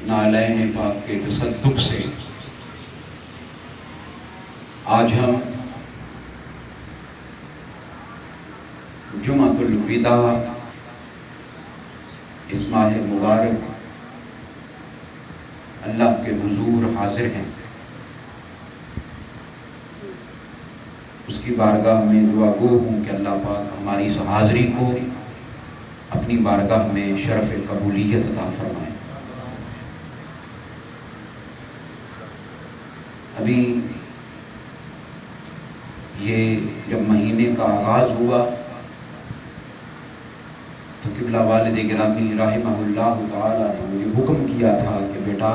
نالین پاک کے تصدق سے آج ہم جمعۃ الوداع اس ماہ مبارک اللہ کے حضور حاضر ہیں۔ اس کی بارگاہ میں دعا گو ہوں کہ اللہ پاک ہماری اس حاضری کو اپنی بارگاہ میں شرف قبولیت عطا فرمائے۔ ابھی یہ جب مہینے کا آغاز ہوا تو قبلہ والد گرامی رحمہ اللہ تعالی نے مجھے حکم کیا تھا کہ بیٹا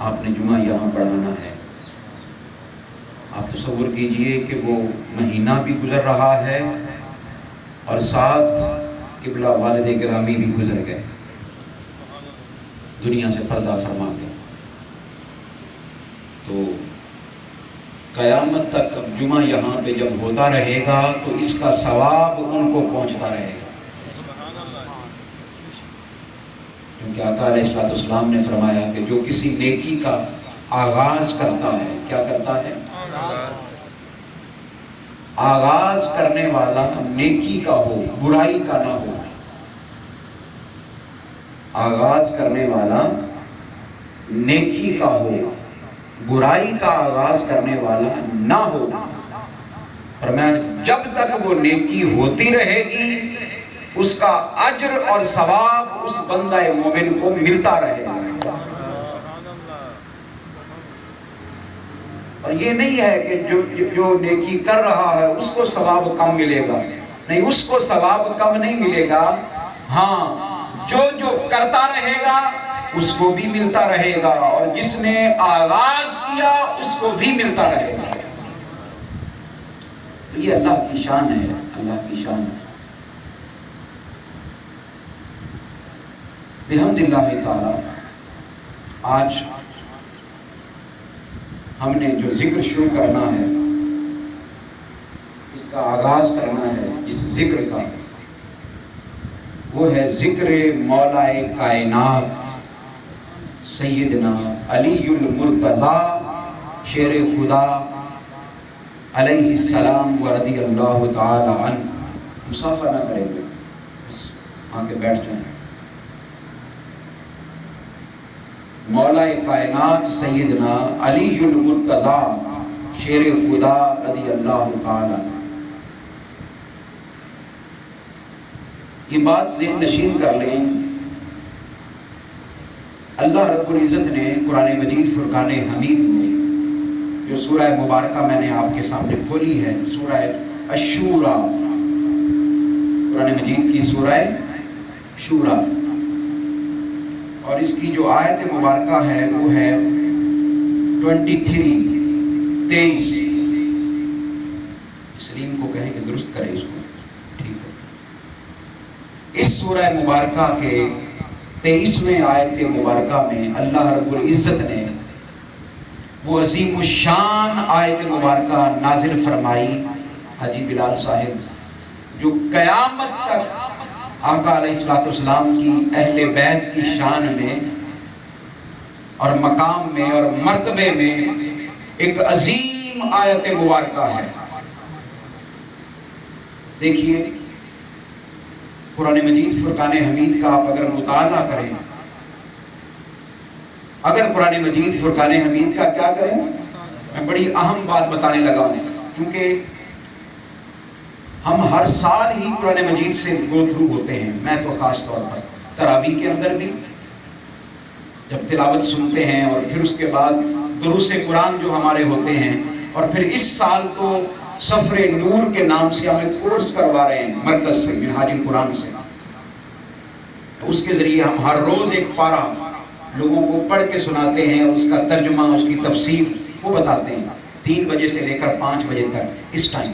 آپ نے جمعہ یہاں پڑھانا ہے۔ آپ تصور کیجئے کہ وہ مہینہ بھی گزر رہا ہے اور ساتھ قبلہ والد گرامی بھی گزر گئے، دنیا سے پردہ فرما گئے۔ تو قیامت تک اب جمعہ یہاں پہ جب ہوتا رہے گا تو اس کا ثواب ان کو پہنچتا رہے گا، کیونکہ آقا علیہ السلام نے فرمایا کہ جو کسی نیکی کا آغاز کرتا ہے، کیا کرتا ہے؟ آغاز کرنے والا نیکی کا ہو، برائی کا نہ ہو۔ آغاز کرنے والا نیکی کا ہو، برائی کا آغاز کرنے والا نہ ہو۔ فرمایا جب تک وہ نیکی ہوتی رہے گی اس کا اجر اور ثواب اس بندہ مومن کو ملتا رہے گا۔ اور یہ نہیں ہے کہ جو نیکی کر رہا ہے اس کو ثواب کم ملے گا، نہیں، اس کو ثواب کم نہیں ملے گا، ہاں جو کرتا رہے گا اس کو بھی ملتا رہے گا، اور جس نے آغاز کیا اس کو بھی ملتا رہے گا۔ تو یہ اللہ کی شان ہے، اللہ کی شان ہے۔ بحمد اللہ تعالی آج ہم نے جو ذکر شروع کرنا ہے، اس کا آغاز کرنا ہے اس ذکر کا، وہ ہے ذکر مولا کائنات سیدنا علی المرتضی شیر خدا علیہ السلام و رضی اللہ تعالی عنہ۔ مصافحہ نہ کریں گے، بس آ کے بیٹھ جائیں۔ مولا کائنات سیدنا علی المرتضی شیر خدا رضی اللہ تعالی عنہ۔ یہ بات ذہن نشین کر لیں، اللہ رب العزت نے قرآن مجید فرقان حمید میں جو سورہ مبارکہ میں نے آپ کے سامنے کھولی ہے، سورہ الشورى، قرآن مجید کی سورہ شورى، اور اس کی جو آیت مبارکہ ہے وہ ہے 23 سلیم کو کہیں کہ درست کرے اس کو، ٹھیک ہے۔ اس سورہ مبارکہ کے 23ویں آیت مبارکہ میں اللہ رب العزت نے وہ عظیم الشان آیت مبارکہ نازل فرمائی، حاجی بلال صاحب، جو قیامت تک آقا علیہ السلام کی اہل بیت کی شان میں اور مقام میں اور مرتبے میں ایک عظیم آیت مبارکہ ہے۔ دیکھیے قرآن مجید فرقان حمید کا آپ اگر مطالعہ کریں، اگر قرآن مجید فرقان حمید کا کیا کریں، میں بڑی اہم بات بتانے لگا ہوں، کیونکہ ہم ہر سال ہی قرآن مجید سے گو تھرو ہوتے ہیں، میں تو خاص طور پر تراویح کے اندر بھی جب تلاوت سنتے ہیں، اور پھر اس کے بعد دروس قرآن جو ہمارے ہوتے ہیں، اور پھر اس سال تو سفر نور کے نام سے ہمیں کورس کروا رہے ہیں مرکز سے، منہاج القرآن سے، تو اس کے ذریعے ہم ہر روز ایک پارہ لوگوں کو پڑھ کے سناتے ہیں، اور اس کا ترجمہ، اس کی تفسیر وہ بتاتے ہیں 3 بجے سے لے کر 5 بجے تک اس ٹائم۔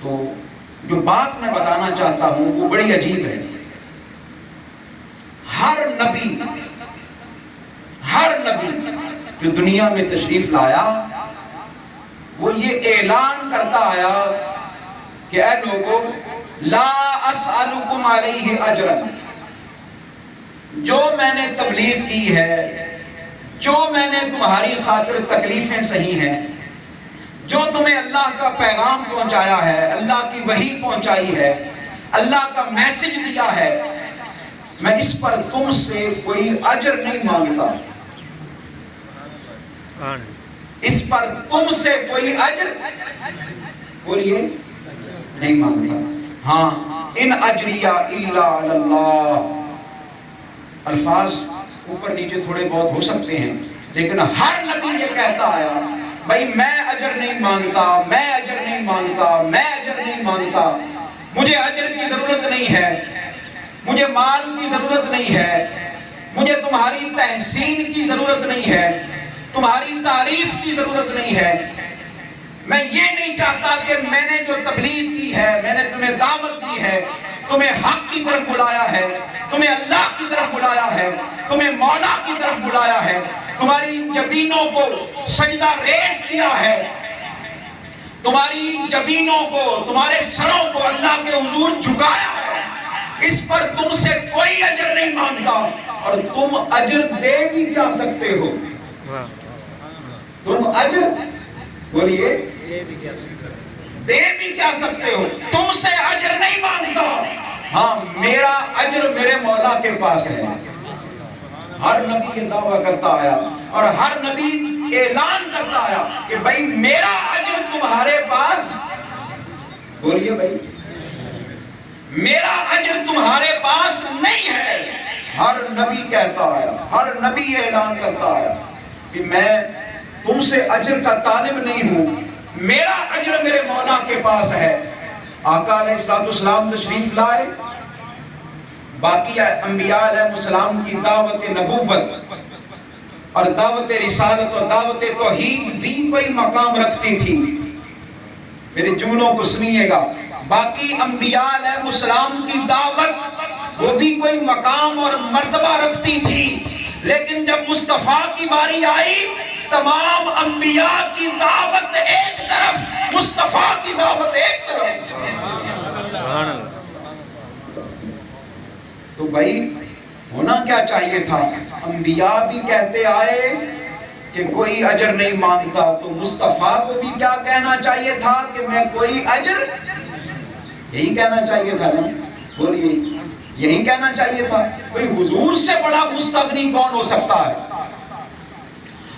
تو جو بات میں بتانا چاہتا ہوں وہ بڑی عجیب ہے۔ ہر نبی جو دنیا میں تشریف لایا وہ یہ اعلان کرتا آیا کہ اے لوگو لا اسألکم علیہ اجرا، جو میں نے تبلیغ کی ہے، جو میں نے تمہاری خاطر تکلیفیں سہی ہیں، جو تمہیں اللہ کا پیغام پہنچایا ہے، اللہ کی وحی پہنچائی ہے، اللہ کا میسج دیا ہے، میں اس پر تم سے کوئی اجر نہیں مانگتا، اس پر تم سے کوئی اجر بولیے نہیں مانگتا۔ ہاں، ان اجریہ الا علی اللہ، الفاظ اوپر نیچے تھوڑے بہت ہو سکتے ہیں، لیکن ہر نبی یہ کہتا آیا بھائی میں اجر نہیں مانگتا، میں اجر نہیں مانگتا، میں اجر نہیں مانگتا، مجھے اجر کی ضرورت نہیں ہے، مجھے مال کی ضرورت نہیں ہے، مجھے تمہاری تحسین کی ضرورت نہیں ہے، تمہاری تعریف کی ضرورت نہیں ہے، میں یہ نہیں چاہتا کہ میں نے جو تبلیغ کی ہے، میں نے تمہیں دعوت دی ہے، تمہیں حق کی طرف بلایا ہے، تمہیں اللہ کی طرف بلایا ہے، تمہیں مولا کی طرف بلایا ہے، تمہاری جبینوں کو سجدہ ریز کیا ہے، تمہاری جبینوں کو، تمہارے سروں کو اللہ کے حضور جھکایا ہے، اس پر تم سے کوئی اجر نہیں مانگتا، اور تم اجر دے بھی کیا سکتے ہو؟ تم اجر بولیے دے بھی کیا سکتے ہو؟ تم سے اجر نہیں مانگتا، ہاں میرا اجر میرے مولا کے پاس ہے۔ ہر نبی یہ دعویٰ کرتا آیا اور ہر نبی اعلان کرتا آیا کہ بھائی میرا اجر تمہارے پاس، بولیے بھائی میرا اجر تمہارے پاس نہیں ہے۔ ہر نبی کہتا آیا، ہر نبی اعلان کرتا آیا کہ میں تم سے اجر کا طالب نہیں ہوں، میرا اجر میرے مولا کے پاس ہے۔ آقا علیہ السلام تشریف لائے، باقی انبیاء علیہ السلام کی دعوت نبوت اور دعوت رسالت اور دعوت توحید بھی کوئی مقام رکھتی تھی۔ میرے جملوں کو سنیے گا، باقی انبیاء علیہ السلام کی دعوت وہ بھی کوئی مقام اور مرتبہ رکھتی تھی، لیکن جب مصطفیٰ کی باری آئی تمام انبیاء کی دعوت ایک طرف، مصطفیٰ کی دعوت ایک طرف۔ تو بھائی ہونا کیا چاہیے تھا؟ انبیاء بھی کہتے آئے کہ کوئی اجر نہیں مانگتا، تو مصطفیٰ کو بھی کیا کہنا چاہیے تھا کہ میں کوئی اجر، یہی کہنا چاہیے تھا نا، بولیے یہی کہنا چاہیے تھا۔ کوئی حضور سے بڑا مستغنی کون ہو سکتا ہے؟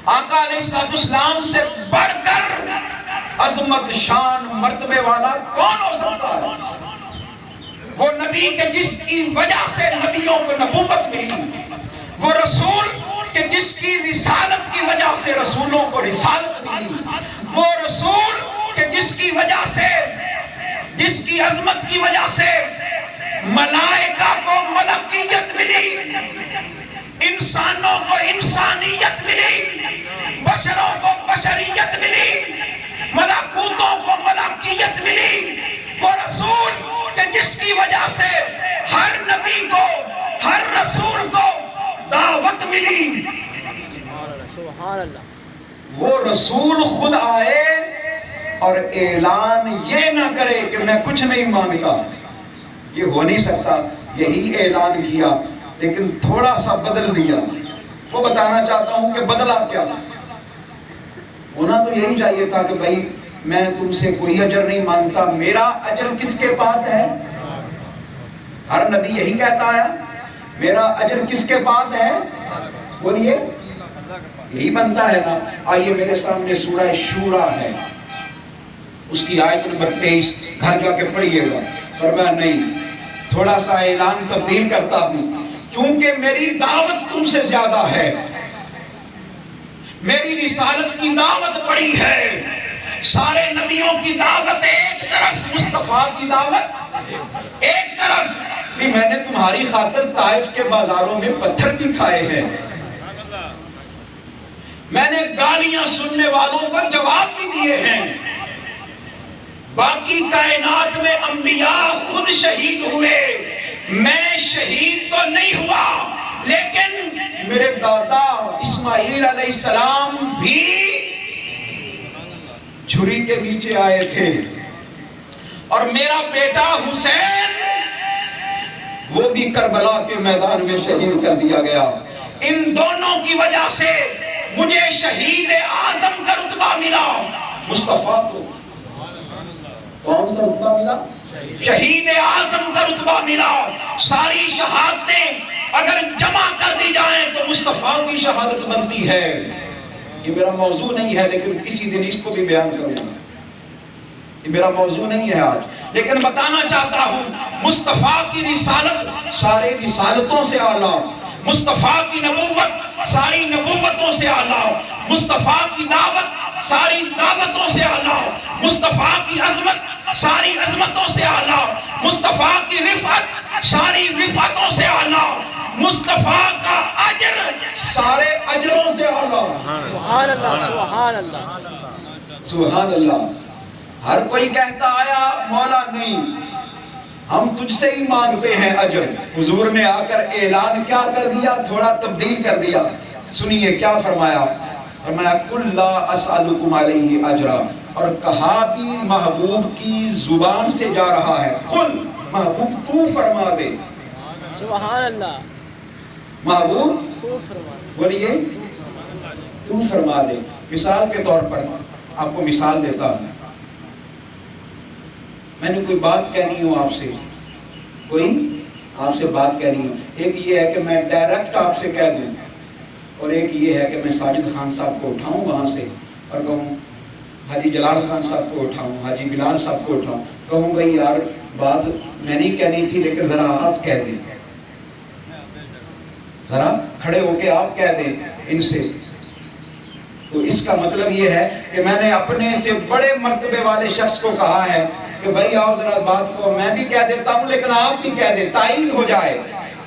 آقا علیہ السلام سے بڑھ کر عظمت شان مرتبے والا کون ہو سکتا ہے؟ وہ نبی کہ جس کی وجہ سے نبیوں کو نبوت ملی، وہ رسول کہ جس کی رسالت کی وجہ سے رسولوں کو رسالت ملی، وہ رسول کہ جس کی وجہ سے، جس کی عظمت کی وجہ سے ملائکہ کو ملکیت ملی، انسانوں کو انسانیت ملی، بشروں کو بشریت ملی، ملکوتوں کو ملکیت ملی، وہ رسول کہ جس کی وجہ سے ہر نبی کو، ہر رسول کو دعوت ملی۔ وہ رسول خود آئے اور اعلان یہ نہ کرے کہ میں کچھ نہیں مانگتا، یہ ہو نہیں سکتا۔ یہی اعلان کیا لیکن تھوڑا سا بدل دیا۔ وہ بتانا چاہتا ہوں کہ بدلا کیا ہونا تو یہی چاہیے تھا کہ بھائی میں تم سے کوئی اجر نہیں مانگتا، میرا اجر کس کے پاس ہے؟ ہر نبی یہی کہتا ہے، میرا اجر کس کے پاس ہے؟ بولیے یہی بنتا ہے نا۔ آئیے میرے سامنے سورہ شورا ہے، اس کی آیت نمبر 23 گھر جا کے پڑھیے گا۔ فرمایا نہیں، تھوڑا سا اعلان تبدیل کرتا ہوں، کیونکہ میری دعوت تم سے زیادہ ہے، میری رسالت کی دعوت بڑی ہے۔ سارے نبیوں کی دعوت ایک طرف، مصطفیٰ کی دعوت ایک طرف۔ نہیں، میں نے تمہاری خاطر طائف کے بازاروں میں پتھر بھی کھائے ہیں، میں نے گالیاں سننے والوں کو جواب بھی دیے ہیں، باقی کائنات میں انبیاء خود شہید ہوئے، میں شہید تو نہیں ہوا، لیکن میرے دادا اسماعیل علیہ السلام بھی چھری کے نیچے آئے تھے، اور میرا بیٹا حسین وہ بھی کربلا کے میدان میں شہید کر دیا گیا۔ ان دونوں کی وجہ سے مجھے شہید اعظم کا رتبہ ملا۔ مصطفیٰ کو کون سا رتبہ ملا؟ شہید اعظم کا رتبہ ملا۔ ساری شہادتیں اگر جمع کر دی جائیں تو مصطفیٰ کی شہادت بنتی ہے۔ یہ میرا موضوع نہیں ہے لیکن کسی دن اس کو بھی بیان کروں گا، یہ میرا موضوع نہیں ہے آج، لیکن بتانا چاہتا ہوں مصطفیٰ کی رسالت سارے رسالتوں سے اعلیٰ، مصطفیٰ کی نبوت ساری نبوتوں سے اعلیٰ، مصطفیٰ کی دعوت ساری دعوتوں سے اعلیٰ، مصطفیٰ کی عظمت ساری عظمتوں سے اعلیٰ، مصطفیٰ کی رفعت ساری رفعتوں سے اعلیٰ، مصطفیٰ کا اجر سارے اجروں سے اعلیٰ۔ سبحان اللہ، سبحان اللہ، سبحان اللہ۔ ہر کوئی کہتا آیا مولا نہیں، ہم تجھ سے ہی مانگتے ہیں اجر۔ حضور نے آ کر اعلان کیا کر دیا؟ تھوڑا تبدیل کر دیا۔ سنیے کیا فرمایا؟ فرمایا قُلْ لَا أَسْأَلُكُمْ عَلَيْهِ أَجْرًا، اور کہا بھی محبوب کی زبان سے جا رہا ہے، قل محبوب تو فرما دے، سبحان اللہ، محبوب تو فرما دے، بولیے تو فرما دے۔ مثال کے طور پر آپ کو مثال دیتا ہوں، میں نے کوئی بات کہنی ہو آپ سے، کوئی آپ سے بات کہنی ہو، ایک یہ ہے کہ میں ڈائریکٹ آپ سے کہہ دوں، اور ایک یہ ہے کہ میں ساجد خان صاحب کو اٹھاؤں وہاں سے اور کہوں حاجی جلال خان صاحب کو اٹھاؤں، حاجی بلال صاحب کو اٹھاؤں، کہوں بھئی یار بات میں نہیں کہنی تھی لیکن ذرا آپ کہہ دیں، ذرا کھڑے ہو کے آپ کہہ دیں ان سے۔ تو اس کا مطلب یہ ہے کہ میں نے اپنے سے بڑے مرتبے والے شخص کو کہا ہے کہ بھئی آؤ ذرا بات کو میں بھی کہہ دیتا ہوں لیکن آپ بھی کہہ دیں، تائید ہو جائے۔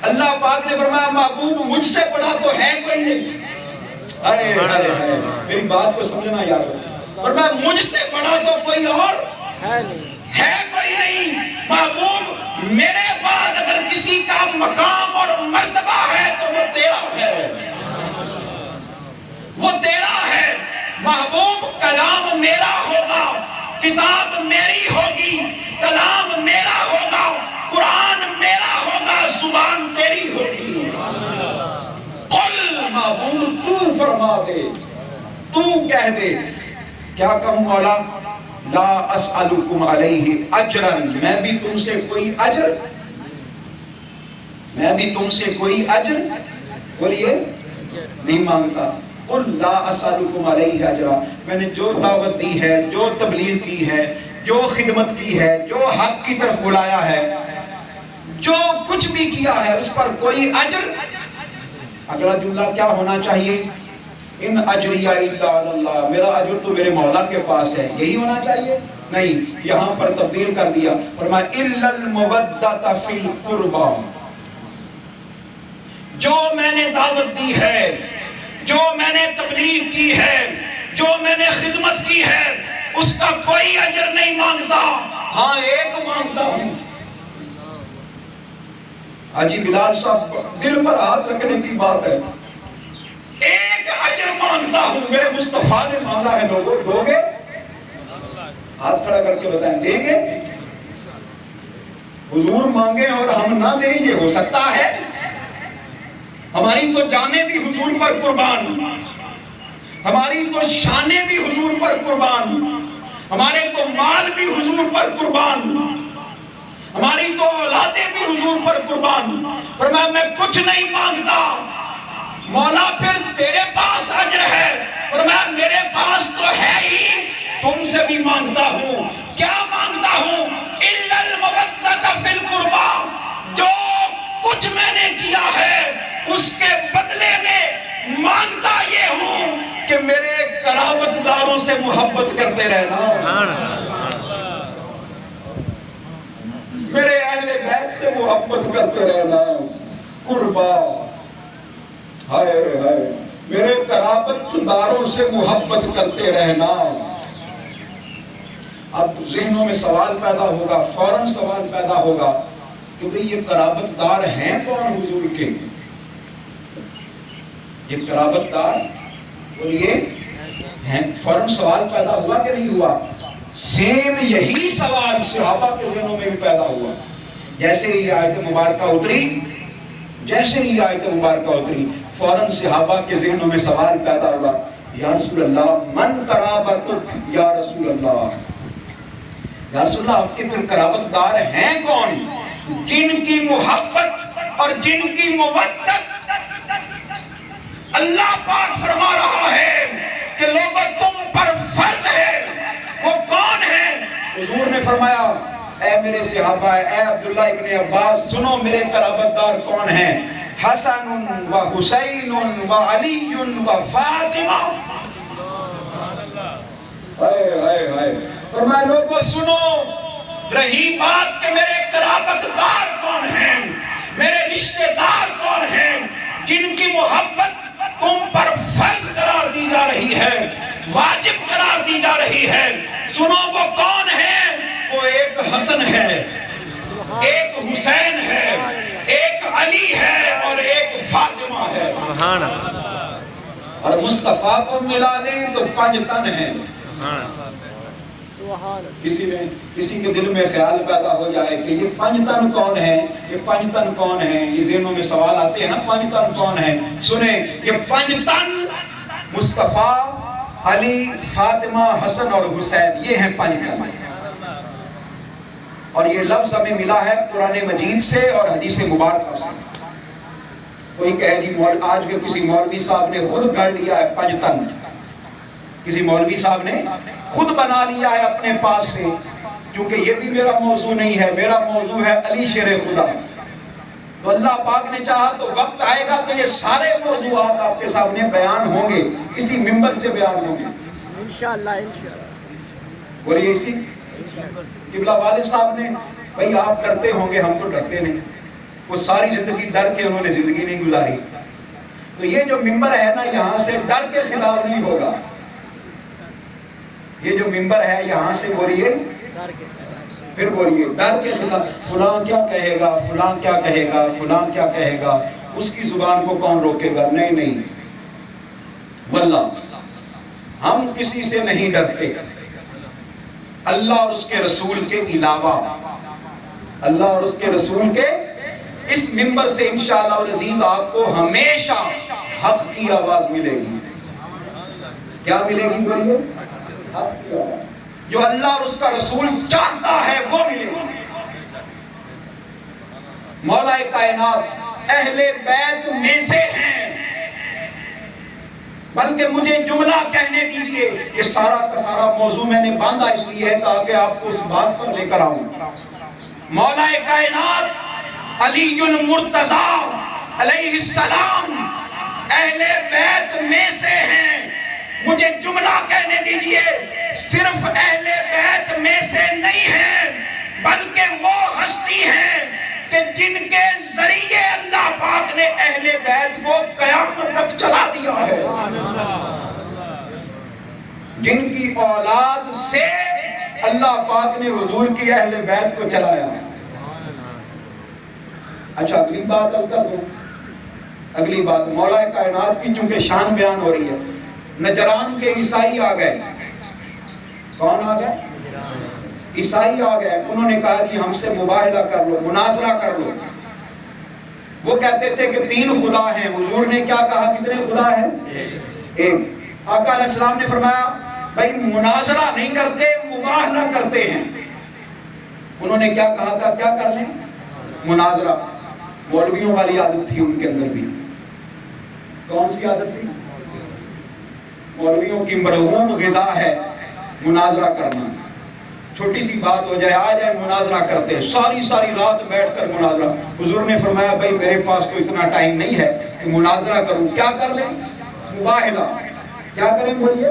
اللہ پاک نے فرمایا محبوب مجھ سے بڑا تو ہے کوئی نہیں۔ میری بات کو سمجھنا یاد ہو، فرمایا مجھ سے بڑا تو کوئی اور ہے نہیں، ہے کوئی نہیں۔ محبوب میرے بعد اگر کسی کا مقام اور مرتبہ ہے تو وہ تیرا ہے، وہ تیرا ہے۔ محبوب کلام میرا ہوگا، کتاب میری ہوگی، کلام میرا ہوگا، قرآن میرا ہوگا، زبان تیری ہوگی۔ قل محبوب تو فرما دے، تو کہہ دے۔ کیا کہوں مولا؟ لا اسألکم علیہ اجرا، میں بھی تم سے کوئی اجر، میں بھی تم سے کوئی اجر بولیے نہیں مانگتا۔ قل لا اسألکم علیہ اجرا، میں نے جو دعوت دی ہے، جو تبلیغ کی ہے، جو خدمت کی ہے، جو حق کی طرف بلایا ہے، جو کچھ بھی کیا ہے اس پر کوئی اجر۔ اگلا جملہ کیا ہونا چاہیے؟ ان اجریہ الا علی اللہ، میرا اجر تو میرے مولا کے پاس ہے، یہی ہونا چاہیے؟ نہیں، یہاں پر تبدیل کر دیا، فرمایا الا المودۃ فی القربى، جو میں نے دعوت دی ہے، جو میں نے تبلیغ کی ہے، جو میں نے خدمت کی ہے، اس کا کوئی اجر نہیں مانگتا، ہاں ایک مانگتا ہوں۔ حاجی بلال صاحب دل پر ہاتھ رکھنے کی بات ہے، ایک اجر مانگتا ہوں، میرے مصطفیٰ نے مانگا ہے، لوگوں دو گے؟ ہاتھ کھڑا کر کے بتائیں دیں گے؟ حضور مانگے اور ہم نہ دیں، یہ ہو سکتا ہے؟ ہماری تو جانیں بھی حضور پر قربان، ہماری تو شانیں بھی حضور پر قربان، ہمارے تو مال بھی حضور پر قربان، ہماری تو اولادیں بھی حضور پر قربان۔ فرمایا میں کچھ نہیں مانگتا۔ مولا پھر تیرے پاس اجر ہے؟ فرمایا میرے پاس تو ہے ہی، تم سے بھی مانگتا ہوں۔ کیا مانگتا ہوں؟ الا المودۃ فی القربى، جو کچھ میں نے کیا ہے اس کے بدلے میں مانگتا یہ ہوں کہ میرے قرابت داروں سے محبت کرتے رہنا، میرے اہل بیت سے محبت کرتے رہنا، قربا، ہائے ہائے، میرے قرابت داروں سے محبت کرتے رہنا۔ اب ذہنوں میں سوال پیدا ہوگا، فوراً سوال پیدا ہوگا کہ بھئی یہ قرابت دار ہیں کون حضور کے؟ یہ قرابت دار بولیے ہیں، فوراً سوال پیدا ہوا کہ نہیں ہوا؟ سیم یہی سوال صحابہ کے ذہنوں میں بھی پیدا ہوا، جیسے ہی آیت مبارکہ اتری فوراً صحابہ کے ذہنوں میں سوال پیدا ہوا، یا رسول اللہ من قرابتک، یا رسول اللہ آپ کے پھر قرابت دار ہیں کون جن کی محبت اور جن کی مودت اللہ پاک فرما رہا ہے کہ لوگوں تم پر فرض ہے، وہ کون ہے؟ حضور نے فرمایا اے میرے صحابہ، اے عبداللہ ابن عباس، سنو میرے قرابت دار کون ہیں، حسن و حسین و علی و فاطمہ۔ فرمایا لوگوں سنو، رہی بات کہ میرے قرابت دار کون ہیں، میرے رشتہ دار کون ہیں جن کی محبت تم پر فرض قرار دی جا رہی ہے، واجب قرار دی جا رہی ہے، سنو وہ کون ہیں؟ وہ ایک حسن ہے، ایک حسین ہے، ایک علی ہے اور ایک فاطمہ ہے۔ اور مصطفیٰ کو ملا لیں تو 5 تن ہیں۔ کسی کے دل میں خیال پیدا ہو جائے کہ یہ 5 تن کون ہیں، یہ 5 تن کون ہیں، یہ ذہنوں میں سوال آتے ہیں نا 5 تن کون ہیں؟ سنیں، یہ 5 تن مصطفیٰ، علی، فاطمہ، حسن اور حسین، یہ ہیں 5 تن۔ اور یہ لفظ ہمیں ملا ہے قرآن مجید سے اور حدیث مبارکہ سے۔ کوئی کہے جی آج کے کسی مولوی صاحب نے خود گھڑ لیا ہے 5 تن، کسی مولوی صاحب نے خود بنا لیا ہے اپنے پاس سے، کیونکہ یہ بھی میرا موضوع نہیں ہے، میرا موضوع ہے علی شیر خدا۔ تو اللہ پاک نے چاہا تو وقت آئے گا تو یہ سارے موضوعات آپ کے سامنے بیان ہوں گے، کسی ممبر سے بیان ہوں گے انشاءاللہ۔ بولیے اسی قبلہ والد صاحب نے، بھئی آپ ڈرتے ہوں گے، ہم تو ڈرتے نہیں، وہ ساری زندگی ڈر کے انہوں نے زندگی نہیں گزاری۔ تو یہ جو ممبر ہے نا، یہاں سے ڈر کے خطاب نہیں ہوگا، یہ جو ممبر ہے یہاں سے بولیے، پھر بولیے ڈر کے خطاب، فلاں کیا کہے گا، فلاں کیا کہے گا، فلاں کیا کہے گا، اس کی زبان کو کون روکے گا؟ نہیں، واللہ ہم کسی سے نہیں ڈرتے، اللہ اور اس کے رسول کے علاوہ، اللہ اور اس کے رسول کے۔ اس ممبر سے انشاءاللہ العزیز آپ کو ہمیشہ حق کی آواز ملے گی۔ کیا ملے گی بولیے؟ جو اللہ اور اس کا رسول چاہتا ہے وہ ملے گی۔ مولا کائنات اہل بیت میں سے ہیں، بلکہ مجھے جملہ کہنے دیجئے، یہ سارا کا سارا موضوع میں نے باندھا اس لیے ہے تاکہ آپ کو اس بات پر لے کر آؤں۔ مولا کائنات علی المرتضیٰ علیہ السلام اہل بیت میں سے ہیں، مجھے جملہ کہنے دیجئے، صرف اہل بیت میں سے نہیں ہیں، بلکہ وہ ہستی ہیں کہ جن کے ذریعے اللہ پاک نے اہل بیت کو قیامت تک چلا دیا ہے، جن کی اولاد سے اللہ پاک نے حضور کی اہل بیت کو چلایا ہے۔ اچھا اگلی بات عرض کر دوں، اگلی بات مولا کائنات کی چونکہ شان بیان ہو رہی ہے، نجران کے عیسائی آ گئے۔ کون آ گئے؟ عیسائی آ گئے، انہوں نے کہا کہ ہم سے مباہلہ کر لو، مناظرہ کر لو۔ وہ کہتے تھے کہ 3 خدا ہیں، حضور نے کیا کہا کتنے خدا ہیں؟ ایک۔ آقا علیہ السلام نے فرمایا بھائی مناظرہ نہیں کرتے، مباہلہ کرتے ہیں۔ انہوں نے کیا کہا تھا؟ کیا کر لیں؟ مناظرہ۔ مولویوں والی عادت تھی ان کے اندر بھی۔ کون سی عادت تھی؟ مولویوں کی مرغوب غذا ہے مناظرہ کرنا، چھوٹی سی بات ہو جائے آ جائے مناظرہ کرتے ہیں، ساری رات بیٹھ کر مناظرہ۔ حضور نے فرمایا بھائی میرے پاس تو اتنا ٹائم نہیں ہے کہ مناظرہ کروں، کیا کر لیں؟ مباہلہ۔ کیا کریں بولیے؟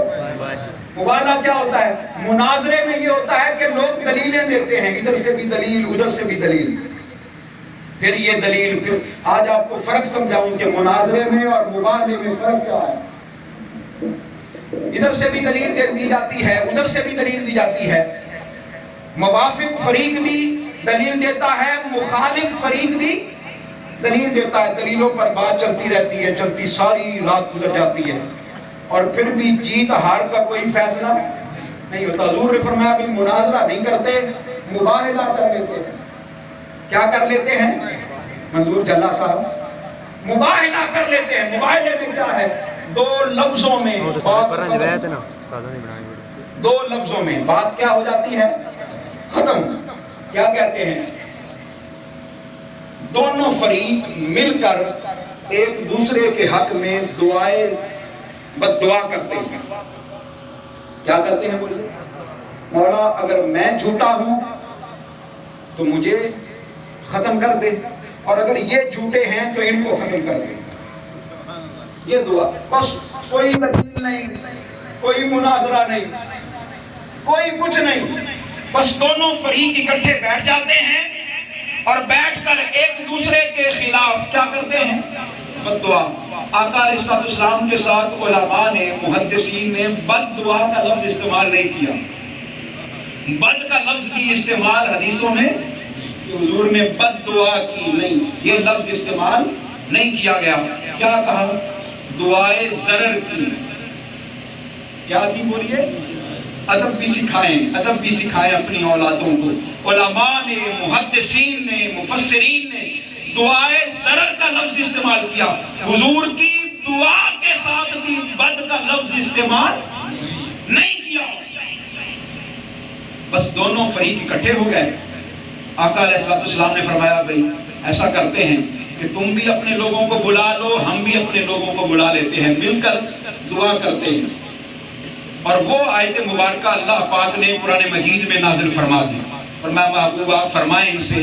مباہلہ کیا ہوتا ہے؟ مناظرے میں یہ ہوتا ہے کہ لوگ دلیلیں دیتے ہیں، ادھر سے بھی دلیل، ادھر سے بھی دلیل، پھر یہ دلیل، پھر آج آپ کو فرق سمجھاؤں کہ مناظرے میں اور مباہلے میں فرق کیا ہے۔ ادھر سے بھی دلیل دی جاتی ہے، ادھر سے بھی دلیل دی جاتی ہے، موافق فریق بھی دلیل دیتا ہے، مخالف فریق بھی دلیل دیتا ہے، دلیلوں پر بات چلتی رہتی ہے، چلتی ساری رات گزر جاتی ہے، اور پھر بھی جیت ہار کا کوئی فیصلہ نہیں ہوتا۔ حضور نے فرمایا بھی مناظرہ نہیں کرتے، مباہلہ کر لیتے ہیں۔ کیا کر لیتے ہیں منظور جلہ صاحب؟ مباہلہ کر لیتے ہیں. مباہلے میں کیا ہے؟ دو لفظوں میں بات کیا ہو جاتی ہے؟ ختم. کیا کہتے ہیں؟ دونوں فریق مل کر ایک دوسرے کے حق میں دعائیں بد دعا کرتے ہیں. کیا کرتے ہیں بولیے؟ مولا اگر میں جھوٹا ہوں تو مجھے ختم کر دے، اور اگر یہ جھوٹے ہیں تو ان کو ختم کر دے. یہ دعا. بس کوئی دلیل نہیں، کوئی مناظرہ نہیں، کوئی کچھ نہیں. بس دونوں فریق اکٹھے بیٹھ جاتے ہیں اور بیٹھ کر ایک دوسرے کے خلاف کیا کرتے ہیں؟ بد دعا. آقا علیہ السلام کے ساتھ علماء نے، محدثین نے بد دعا کا لفظ استعمال نہیں کیا. بد کا لفظ بھی استعمال حدیثوں میں حضور نے بد دعا کی نہیں، یہ لفظ استعمال نہیں کیا گیا. کیا کہا؟ دعائے ضرر کی. کیا کی بولیے؟ ادب بھی سکھائیں اپنی اولادوں کو. علماء نے، محدثین نے، مفسرین نے دعائے ضرر کا لفظ استعمال کیا. حضور کی دعا کے ساتھ بھی بد کا لفظ استعمال نہیں کیا. بس دونوں فریق اکٹھے ہو گئے. آقا علیہ السلام نے فرمایا بھائی ایسا کرتے ہیں کہ تم بھی اپنے لوگوں کو بلا لو، ہم بھی اپنے لوگوں کو بلا لیتے ہیں، مل کر دعا کرتے ہیں. اور وہ آیت مبارکہ اللہ پاک نے قرآن مجید میں نازل فرما دی. فرمایا محبوب آپ فرمائیں ان سے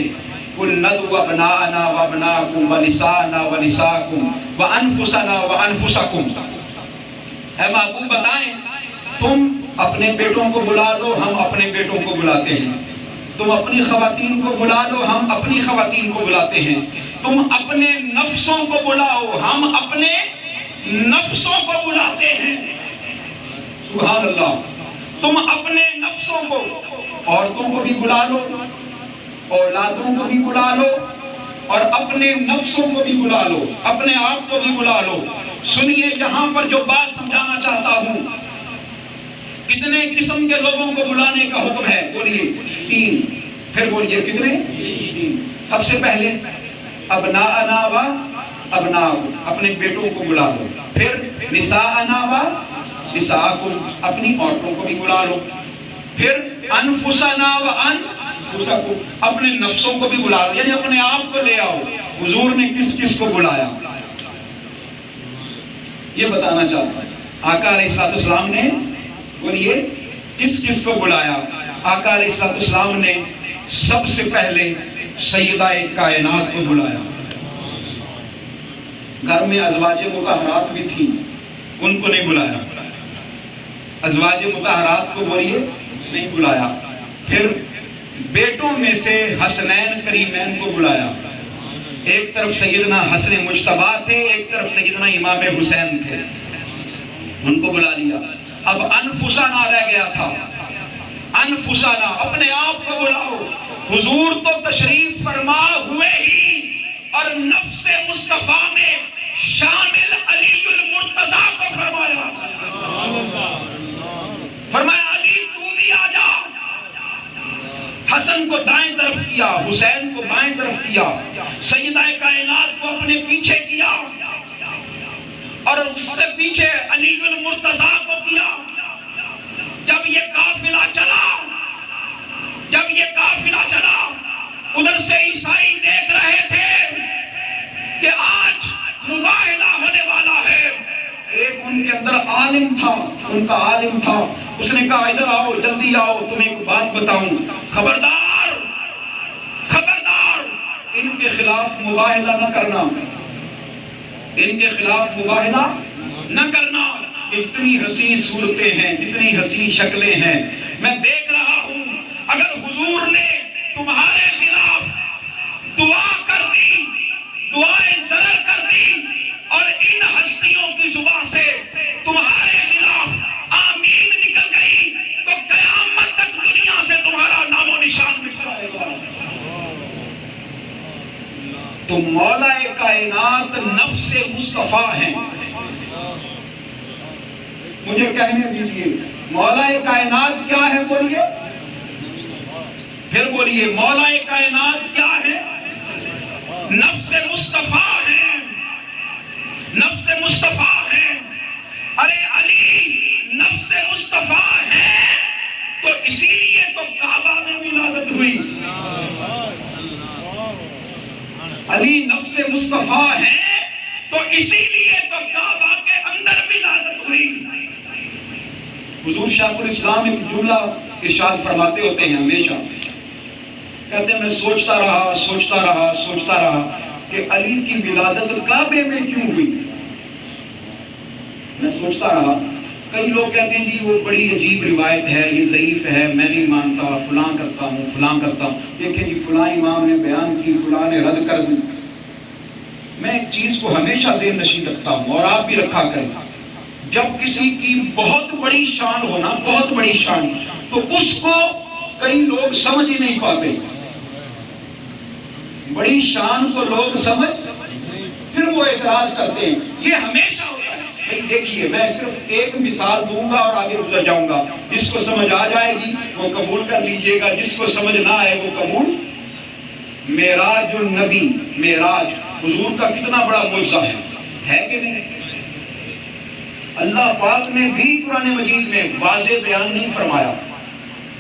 قُلْ نَدْعُ أَبْنَاءَنَا وَأَبْنَاءَكُمْ وَنِسَاءَنَا وَنِسَاءَكُمْ وَأَنفُسَنَا وَأَنفُسَكُمْ. اے محبوب بتائیں تم اپنے بیٹوں کو بلا لو، ہم اپنے بیٹوں کو بلاتے ہیں. تم اپنی خواتین کو بلا لو، ہم اپنی خواتین کو بلاتے ہیں. تم اپنے نفسوں کو بلاؤ، ہم اپنے نفسوں کو بلاتے ہیں. سبحان اللہ. تم اپنے نفسوں کو، عورتوں کو بھی بلا لو، اولادوں کو بھی بلا لو، اور اپنے نفسوں کو بھی بلا لو، اپنے آپ کو بھی بلا لو. سنیے یہاں پر جو بات سمجھانا چاہتا ہوں، کتنے قسم کے لوگوں کو بلانے کا حکم ہے؟ بولیے 3. پھر بولیے کتنے؟ 3. سب سے پہلے ابناءنا و ابناءکم، اپنے بیٹوں کو بلا لو. پھر نساءنا و نساءکم، اپنی عورتوں کو بھی بلا لو. پھر انفسنا و انفسکم، اپنے نفسوں کو بھی بلا لو، یعنی اپنے آپ کو لے آؤ. حضور نے کس کس کو بلایا یہ بتانا چاہتا ہوں. آقا علیہ السلام نے بولیے کس کس کو بلایا؟ آقا علیہ السلام نے سب سے پہلے سیدہ کائنات کو بلایا. گھر میں ازواج مطہرات بھی تھیں، ان کو نہیں بلایا. ازواج مطہرات کو بولیے نہیں بلایا. پھر بیٹوں میں سے حسنین کریمین کو بلایا. ایک طرف سیدنا حسن مجتبیٰ تھے، ایک طرف سیدنا امام حسین تھے، ان کو بلا لیا. اب انفسنا رہ گیا تھا. انفسنا، اپنے آپ کو بلاؤ. حضور تو تشریف فرما ہوئے ہی اور نفس مصطفیٰ میں شامل علی المرتضیٰ کو فرمایا. فرمایا علی تو بھی آ جا. حسن کو دائیں طرف کیا، حسین کو بائیں طرف کیا، سیدہ کائنات کو اپنے پیچھے کیا، اور اس سے پیچھے علی المرتضیٰ کو کیا. جب یہ قافلہ چلا ادھر سے عیسائی دیکھ رہے تھے کہ آج مباہلہ ہونے والا ہے. ایک ان کے اندر عالم تھا، ان کا عالم تھا، اس نے کہا ادھر آؤ، جلدی آؤ، تمہیں ایک بات بتاؤں. خبردار خبردار، ان کے خلاف مباہلہ نہ کرنا، ان کے خلاف مباہلہ نہ کرنا. اتنی حسین صورتیں ہیں، اتنی حسین شکلیں ہیں، میں دیکھ رہا ہوں. اگر حضور نے تمہارے خلاف دعا کر دی، دعائیں ضرر کر دی، اور ان ہستیوں کی زبان سے تمہارے خلاف آمین نکل گئی، تو قیامت تک دنیا سے تمہارا نام و نشان مٹ جائے گا. تو مولا کائنات نفس مصطفیٰ ہیں. مجھے کہنے دیجئے مولا کائنات کیا ہے؟ بولیے، پھر بولیے مولا کائنات کیا ہے؟ نفس مصطفیٰ ہیں، نفس مصطفیٰ ہیں. ارے علی نفس مصطفیٰ ہے تو اسی لیے تو کعبہ میں ولادت ہوئی. علی نفس مصطفیٰ ہے تو اسی لیے تو کعبہ کے اندر ولادت ہوئی. حضور شیخ الاسلام ایک جملہ ارشاد فرماتے ہوتے ہیں ہمیشہ، کہتے ہیں میں سوچتا رہا کہ علی کی ولادت کعبے میں کیوں ہوئی. میں سوچتا رہا. کئی لوگ کہتے ہیں جی وہ بڑی عجیب روایت ہے، یہ ضعیف ہے، میں نہیں مانتا، فلاں کرتا ہوں. دیکھیں جی فلاں امام نے بیان کی، فلاں نے رد کر دی. میں ایک چیز کو ہمیشہ ذہن نشین رکھتا ہوں اور آپ بھی رکھا کریں، جب کسی کی بہت بڑی شان ہونا، بہت بڑی شان، تو اس کو کئی لوگ سمجھ ہی نہیں پاتے. بڑی شان کو لوگ سمجھ پھر وہ اعتراض کرتے ہیں. یہ ہمیشہ ہوتا ہے. بھئی دیکھیے میں صرف ایک مثال دوں گا اور آگے گزر جاؤں گا. جس کو سمجھ آ جائے گی وہ قبول کر لیجئے گا، جس کو سمجھ نہ آئے وہ قبول. معراج النبی، معراج حضور کا کتنا بڑا معجزہ ہے کہ نہیں؟ اللہ پاک نے بھی قرآن مجید میں واضح بیان نہیں فرمایا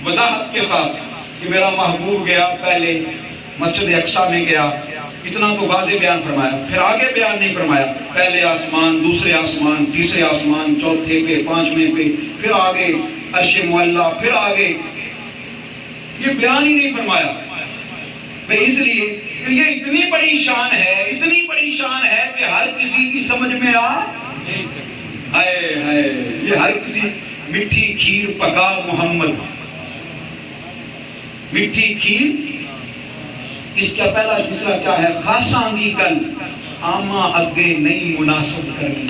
وضاحت کے ساتھ کہ میرا محبوب گیا، پہلے مسجد اقصیٰ میں گیا، اتنا تو واضح بیان فرمایا. پھر آگے بیان نہیں فرمایا، پہلے آسمان، دوسرے آسمان، تیسرے آسمان، چوتھے پہ، پانچویں پہ، پھر آگے عرش معلیٰ، پھر آگے. یہ بیان ہی نہیں فرمایا. اس لیے کہ یہ اتنی بڑی شان ہے، اتنی بڑی شان ہے کہ ہر کسی کی سمجھ میں یہ ہر کسی. میٹھی کھیر پکا محمد، میٹھی کھیر اس کا پہلا تیسرا کیا ہے؟ خاصاں دی گل آما اگے نہیں مناسب کرنی.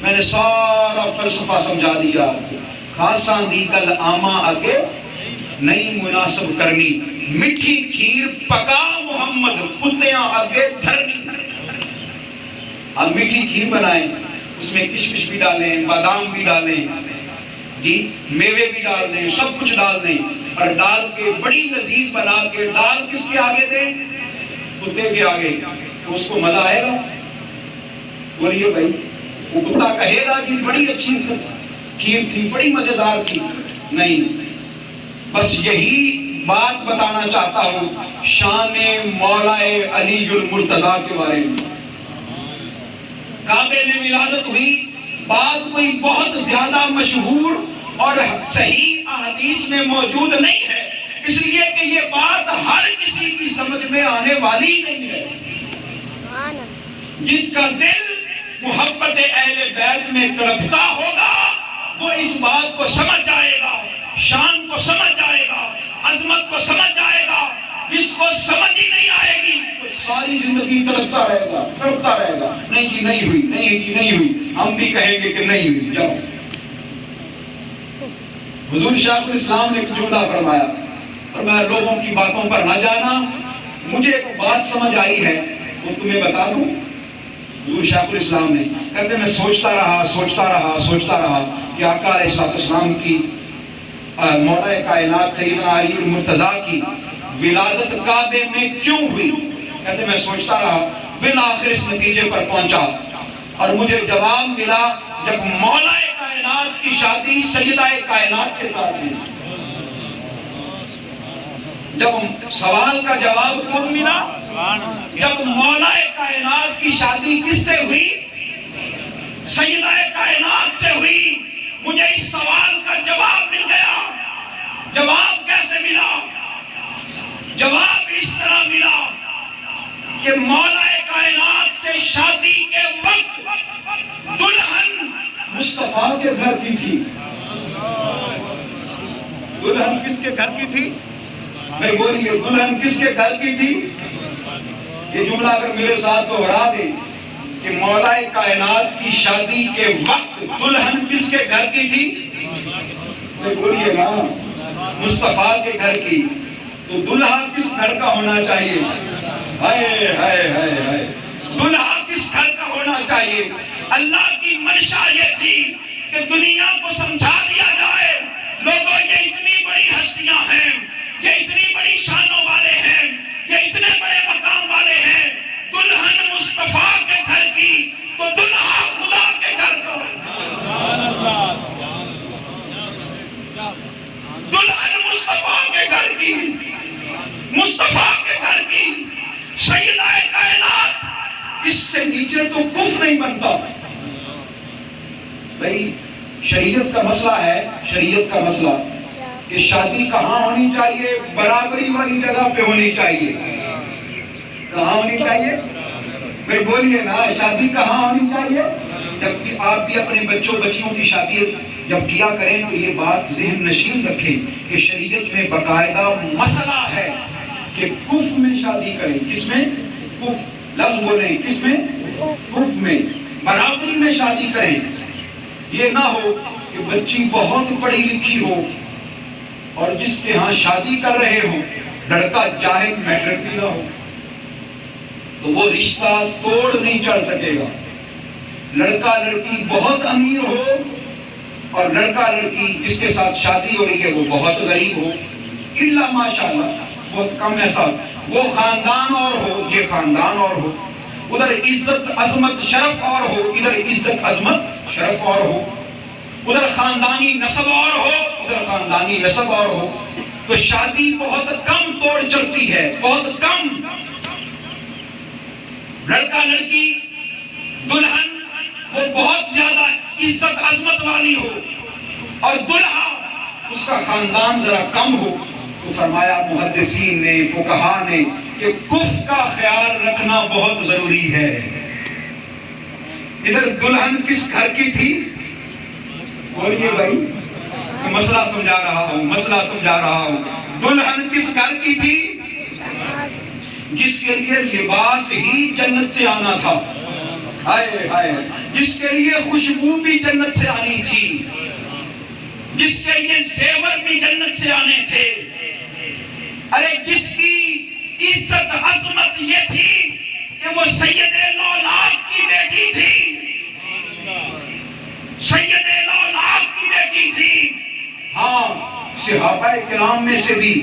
میں نے سارا فلسفہ سمجھا دیا. خاصاں دی گل آما اگے نہیں مناسب کرنی. میٹھی کھیر پکا محمد، کتیاں اگے دھرنی. اب میٹھی کھیر بنائیں، اس میں کشمش بھی ڈالیں، بادام بھی ڈالیں، جی میوے بھی ڈال دیں، سب کچھ ڈال دیں، اور ڈال کے بڑی لذیذ بنا کے ڈال کس کے آگے دیں؟ کتے کے آگے. تو اس کو مزہ آئے گا؟ بولیے بھائی. وہ کتا کہے گا کہ بڑی اچھی کھیر تھی، بڑی مزیدار تھی؟ نہیں. بس یہی بات بتانا چاہتا ہوں شان مولا علی المرتضیٰ کے بارے میں. کعبے میں ولادت ہوئی، بات کوئی بہت زیادہ مشہور اور صحیح احادیث میں موجود نہیں ہے، اس لیے کہ یہ بات ہر کسی کی سمجھ میں آنے والی نہیں ہے. جس کا دل محبت اہل بیت میں تڑپتا ہوگا وہ اس بات کو سمجھ جائے گا، شان کو سمجھ جائے گا، عظمت کو سمجھ جائے گا. جس کو سمجھ ہی نہیں آئے گی وہ ساری زندگی تڑپتا رہے گا. نہیں جی نہیں ہوئی، نہیں جی نہیں ہوئی. ہم بھی کہیں گے کہ نہیں ہوئی. جاؤ. حضور شیخ الاسلام نے ایک جملہ فرمایا، اور میں لوگوں کی باتوں پر نہ جانا، مجھے ایک بات سمجھ آئی ہے وہ تمہیں بتا دوں. حضور شیخ الاسلام نے کہتے میں سوچتا رہا کہ آقا علیہ السلام کی مولا کائنات سیدنا علی المرتضیٰ کی ولادت کعبے میں کیوں ہوئی. کہتے میں سوچتا رہا، بالآخر اس نتیجے پر پہنچا اور مجھے جواب ملا جب مولا کائنات کی شادی سیدہ کائنات کے ساتھ ہوئی. جب سوال کا جواب کب ملا؟ جب مولا کائنات کی شادی کس سے ہوئی؟ سیدہ کائنات سے ہوئی. مجھے اس سوال کا جواب مل گیا. جواب کیسے ملا؟ جواب اس طرح ملا کہ مولا کائنات سے شادی کے وقت دلہن مصطفیٰ کے گھر کی تھی. دلہن کس کے گھر کی تھی؟ میں بولیے دلہن کس کے گھر کی تھی؟ یہ جملہ اگر میرے ساتھ دوہرا دیں کہ مولا کائنات کی شادی کے وقت دلہن کس کے گھر کی تھی؟ میں بولیے نا مصطفیٰ کے گھر کی. تو دلہا کس گھر کا ہونا چاہیے؟ دلہا کس گھر کا ہونا چاہیے؟ اللہ کی منشا یہ تھی کہ دنیا کو سمجھا دیا جائے لوگوں یہ اتنی بڑی ہستیاں ہیں، یہ اتنی بڑی شانوں والے ہیں یہ اتنے بڑے مقام والے ہیں، دلہن مصطفیٰ کے گھر کی تو دلہا خدا کے گھر کا، دلہن مصطفیٰ کے گھر کی، مصطفیٰ کے گھر کی سیدہ کائنات، اس سے نیچے تو کفر نہیں بنتا بھائی۔ شریعت کا مسئلہ ہے، شریعت کا مسئلہ کہ شادی کہاں ہونی چاہیے؟ برابری والی جگہ پہ ہونی چاہیے۔ کہاں ہونی چاہیے بھائی؟ بولیے نا، شادی کہاں ہونی چاہیے؟ جب کہ آپ بھی اپنے بچوں بچیوں کی شادی جب کیا کریں تو یہ بات ذہن نشین رکھیں کہ شریعت میں باقاعدہ مسئلہ ہے کہ کف میں شادی کریں۔ کس میں؟ کف لفظ بولیں، کس میں؟ کف میں، برابری میں شادی کریں۔ یہ نہ ہو کہ بچی بہت پڑھی لکھی ہو اور جس کے ہاں شادی کر رہے ہوں لڑکا جاہل میٹرک بھی نہ ہو، تو وہ رشتہ توڑ نہیں چڑھ سکے گا۔ لڑکا لڑکی بہت امیر ہو اور لڑکا لڑکی جس کے ساتھ شادی ہو رہی ہے وہ بہت غریب ہو، الا ماشاءاللہ بہت کم احساس، وہ خاندان اور ہو، یہ خاندان اور ہو، ادھر عزت عظمت شرف اور ہو، ادھر عزت عظمت شرف اور ہو، ادھر خاندانی نسب اور ہو، ادھر خاندانی نسب اور ہو، تو شادی بہت کم توڑ چڑھتی ہے، بہت کم۔ لڑکا لڑکی دلہن وہ بہت زیادہ عزت عظمت والی ہو اور دلہا اس کا خاندان ذرا کم ہو، تو فرمایا محدثین نے، فقہا نے کہ کف کا خیال رکھنا بہت ضروری ہے۔ ادھر دلہن کس گھر کی تھی؟ بولیے بھائی، مسئلہ سمجھا رہا ہوں، مسئلہ سمجھا رہا ہوں۔ دلہن کس گھر کی تھی؟ جس کے لیے لباس ہی جنت سے آنا تھا، ہائے ہائے، جس کے لیے خوشبو بھی جنت سے آنی تھی، جس کے لیے زیور بھی جنت سے آنے تھے، ارے جس کی عزت عظمت یہ تھی کہ وہ سید لولاک کی بیٹی تھی، سید لولاک کی بیٹی تھی۔ ہاں، صحابہ کرام میں سے بھی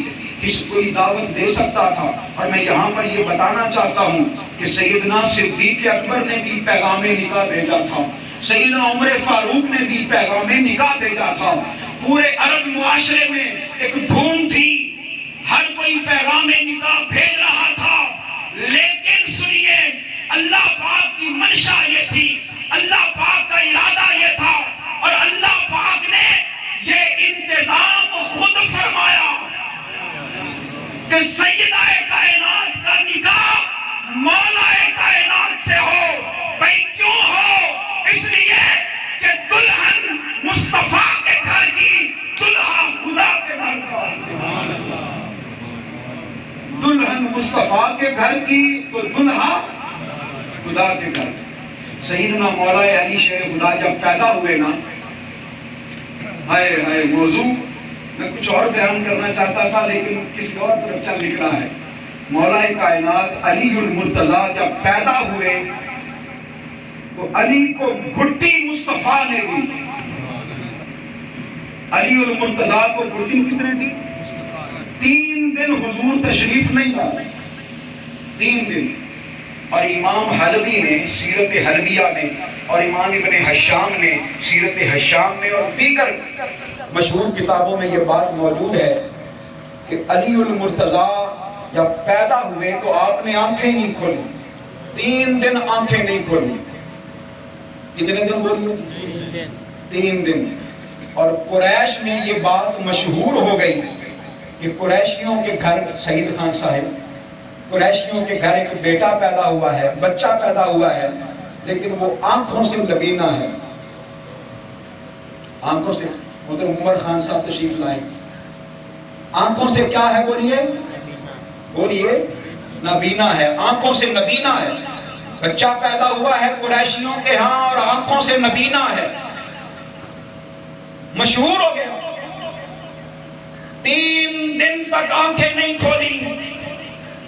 کسی کوئی دعوت دے سکتا تھا، اور میں یہاں پر یہ بتانا چاہتا ہوں کہ سیدنا صدیق اکبر نے بھی پیغام نکاح بھیجا تھا، سیدنا عمر فاروق نے بھی پیغام نکاح بھیجا تھا۔ پورے عرب معاشرے میں ایک دھوم تھی، ہر کوئی پیغام نکاح بھیج رہا تھا، لیکن سنیے، اللہ پاک کی منشا یہ تھی، اللہ پاک کا ارادہ یہ تھا، اور اللہ پاک نے یہ انتظام خود فرمایا کہ سیدہ کائنات کا نکاح مولا کائنات سے ہو۔ بھئی کیوں ہو؟ اس لیے کہ دلہن مصطفیٰ کے گھر کی، دلہا خدا کے گھر کا۔ دلہن مصطفیٰ کے گھر کی تو دلہا خدا کے گھر۔ سیدنا مولا علی شیر خدا جب پیدا ہوئے نا، ہائے ہائے، موضوع میں کچھ اور بیان کرنا چاہتا تھا لیکن کسی اور طرف چل نکلا ہے۔ مولا کائنات علی المرتضیٰ جب پیدا ہوئے تو علی کو گھٹی مصطفیٰ نے دی۔ علی المرتضیٰ کو گھٹی کس نے دی؟ 3 دن حضور تشریف نہیں لائے، 3 دن۔ اور امام حلبی نے سیرت حلبیہ میں، اور امام ابن حشام نے سیرت حشام میں، اور دیگر مشہور کتابوں میں یہ بات موجود ہے کہ علی المرتضیٰ جب پیدا ہوئے تو آپ نے آنکھیں نہیں کھولی، 3 دن آنکھیں نہیں کھولی۔ کتنے دن بولیے؟ 3 دن۔ اور قریش میں یہ بات مشہور ہو گئی کہ قریشیوں کے گھر، سعید خان صاحب، قریشیوں کے گھر ایک بیٹا پیدا ہوا ہے، بچہ پیدا ہوا ہے، لیکن وہ آنکھوں سے لبینہ ہے، آنکھوں سے۔ مطلب عمر خان صاحب تشریف لائیں، آنکھوں سے کیا ہے؟ بولیے بولیے، نبینا ہے، آنکھوں سے نبینا ہے۔ بچہ پیدا ہوا ہے قریشیوں کے ہاں اور آنکھوں سے نبینا ہے، مشہور ہو گیا۔ 3 دن تک آنکھیں نہیں کھولی،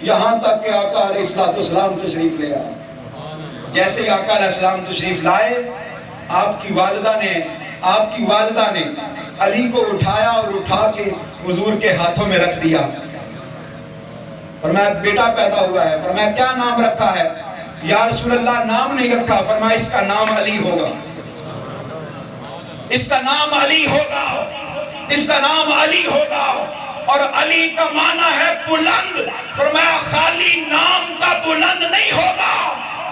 یہاں تک کہ آقا علیہ السلام تشریف لے آئے۔ جیسے ہی آقا علیہ السلام تشریف لائے، آپ کی والدہ نے علی کو اٹھایا اور اٹھا کے حضور کے ہاتھوں میں رکھ دیا۔ فرمایا بیٹا پیدا ہوا ہے، فرمایا کیا نام رکھا ہے؟ یا رسول اللہ نام نہیں رکھا، فرمایا اس کا نام علی ہوگا، اس کا نام علی ہوگا، اس کا نام علی ہوگا۔ اور علی کا معنی ہے بلند، فرمایا خالی نام کا بلند نہیں ہوگا،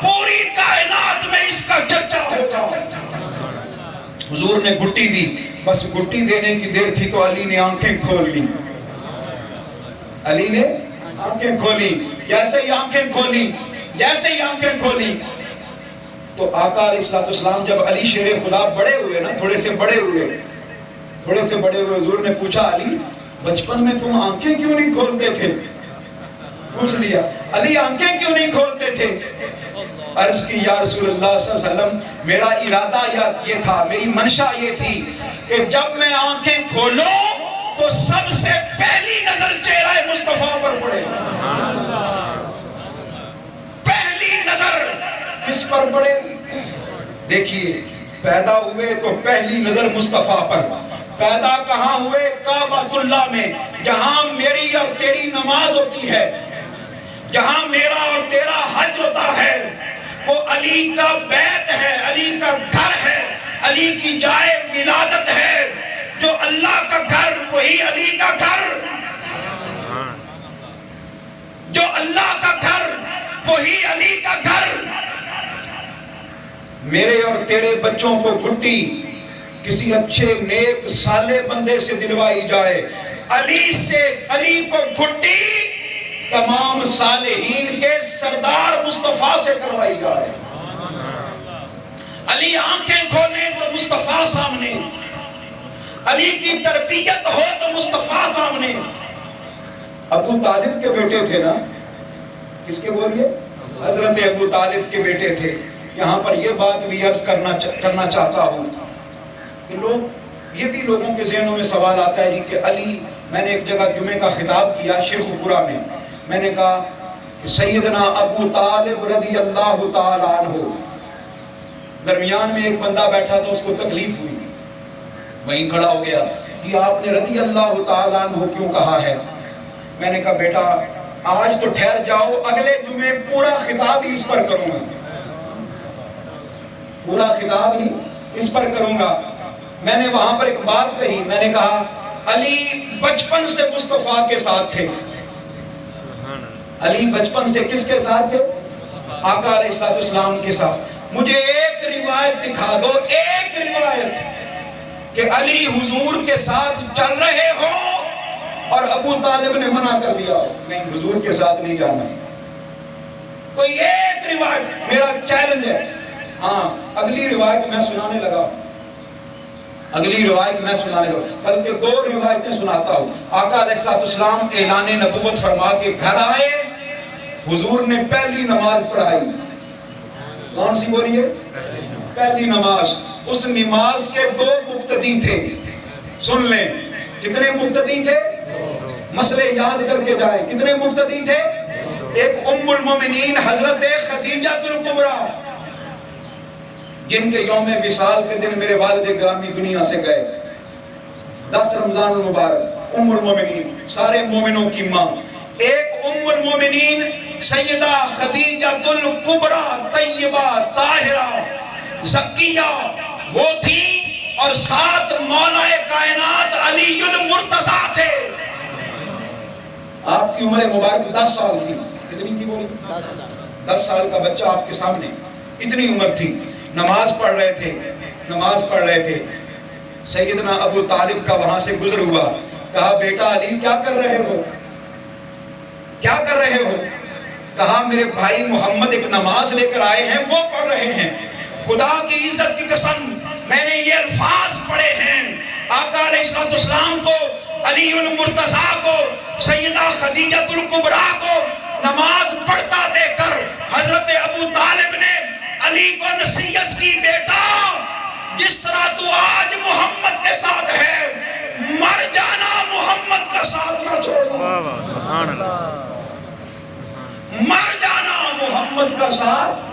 پوری کائنات میں اس کا چرچا ہوگا۔ حضور نے گھٹی دی، بس گھٹی دینے کی دیر تھی تو علی نے آنکھیں کھول لی، علی نے آنکھیں کھولی۔ جیسے ہی آنکھیں کھولی، جیسے ہی آنکھیں کھولی تو آقا علیہ السلام جب علی شیر خدا بڑے ہوئے نا، تھوڑے سے بڑے ہوئے، حضور نے پوچھا علی بچپن میں تم آنکھیں کیوں نہیں کھولتے تھے؟ پوچھ لیا علی آنکھیں کیوں نہیں کھولتے تھے؟ عرض کی یا رسول اللہ صلی اللہ علیہ وسلم میرا ارادہ یہ تھا، میری منشا یہ تھی کہ جب میں آنکھیں کھولوں تو سب سے پہلی نظر چہرہ مصطفیٰ پر پڑے، پہلی نظر کس پر پڑے؟ دیکھیے پیدا ہوئے تو پہلی نظر مصطفیٰ پر۔ پیدا کہاں ہوئے؟ کعبۃ اللہ میں، جہاں میری اور تیری نماز ہوتی ہے، جہاں میرا اور تیرا حج ہوتا ہے، وہ علی کا بیت ہے، علی کا گھر ہے، علی کی جائے ولادت ہے۔ جو اللہ کا گھر وہی علی کا گھر، جو اللہ کا گھر وہی علی کا گھر۔ میرے اور تیرے بچوں کو گھٹی کسی اچھے نیک صالح بندے سے دلوائی جائے، علی سے، علی کو گھٹی تمام صالحین کے سردار مصطفیٰ سے کروائی جائے۔ علی آنکھیں کھولیں تو مصطفیٰ سامنے، علی کی تربیت ہو تو مصطفیٰ سامنے۔ ابو طالب کے بیٹے تھے نا، کس کے بولیے؟ حضرت ابو طالب کے بیٹے تھے۔ یہاں پر یہ بات بھی عرض کرنا چاہتا ہوں کہ یہ بھی لوگوں کے ذہنوں میں سوال آتا ہے کہ علی، میں نے ایک جگہ جمعہ کا خطاب کیا شیخ پورا میں نے کہا کہ سیدنا ابو طالب رضی اللہ تعالیٰ عنہ، درمیان میں ایک بندہ بیٹھا تھا، اس کو تکلیف ہوئی، وہیں کھڑا ہو گیا کہ آپ نے رضی اللہ تعالیٰ عنہ کیوں کہا ہے؟ میں نے کہا بیٹا آج تو ٹھہر جاؤ، اگلے جمعے پورا خطاب ہی اس پر کروں گا، پورا خطاب ہی اس پر کروں گا۔ میں نے وہاں پر ایک بات کہی، میں نے کہا علی بچپن سے مصطفیٰ کے ساتھ تھے۔ علی بچپن سے کس کے ساتھ تھے؟ آقا علیہ السلام کے ساتھ۔ مجھے ایک روایت دکھا دو، ایک روایت کہ علی حضور کے ساتھ چل رہے ہو اور ابو طالب نے منع کر دیا نہیں حضور کے ساتھ نہیں جانا۔ کوئی ایک روایت، میرا چیلنج ہے۔ ہاں اگلی روایت میں سنانے لگا، بلکہ دو روایتیں سناتا ہوں۔ آقا علیہ السلام اعلان نبوت فرما کے گھر آئے، حضور نے پہلی نماز پڑھائی۔ کون سی بولیے؟ پہلی نماز۔ اس نماز کے دو مقتدی تھے، سن لیں کتنے مقتدی تھے؟ مسئلے یاد کر کے جائیں، کتنے مقتدی تھے؟ ایک ام المومنین حضرت خدیجہ الکبریٰ، جن کے یوم وصال کے دن میرے والد گرامی دنیا سے گئے، 10 رمضان المبارک، ام المومنین، سارے مومنوں کی ماں۔ ایک ام المومنین سیدہ خدیجہ الکبریٰ، طیبہ، طاہرہ، زکیہ وہ تھی، اور ساتھ مولا کائنات علی المرتضیٰ تھے۔ آپ کی عمر مبارک 10 سال تھی، کتنی تھی بولی؟ 10 سال کا بچہ آپ کے سامنے، اتنی عمر تھی۔ نماز پڑھ رہے تھے، سیدنا ابو طالب کا وہاں سے گزر ہوا، کہا بیٹا علی کیا کر رہے ہو؟ کہا میرے بھائی محمد ایک نماز لے کر آئے ہیں، وہ پڑھ رہے ہیں، خدا کی عزت کی قسم میں نے یہ الفاظ پڑھے ہیں، آقا علیہ السلام کو، علی المرتضیٰ کو، سیدہ خدیجہ الکبریٰ کو نماز پڑھتا دے کر حضرت ابو طالب نے علی کو نصیحت کی، بیٹا جس طرح تو آج محمد کے ساتھ ہے، مر جانا محمد کا ساتھ نہ چھوڑنا، مر جانا محمد کا ساتھ۔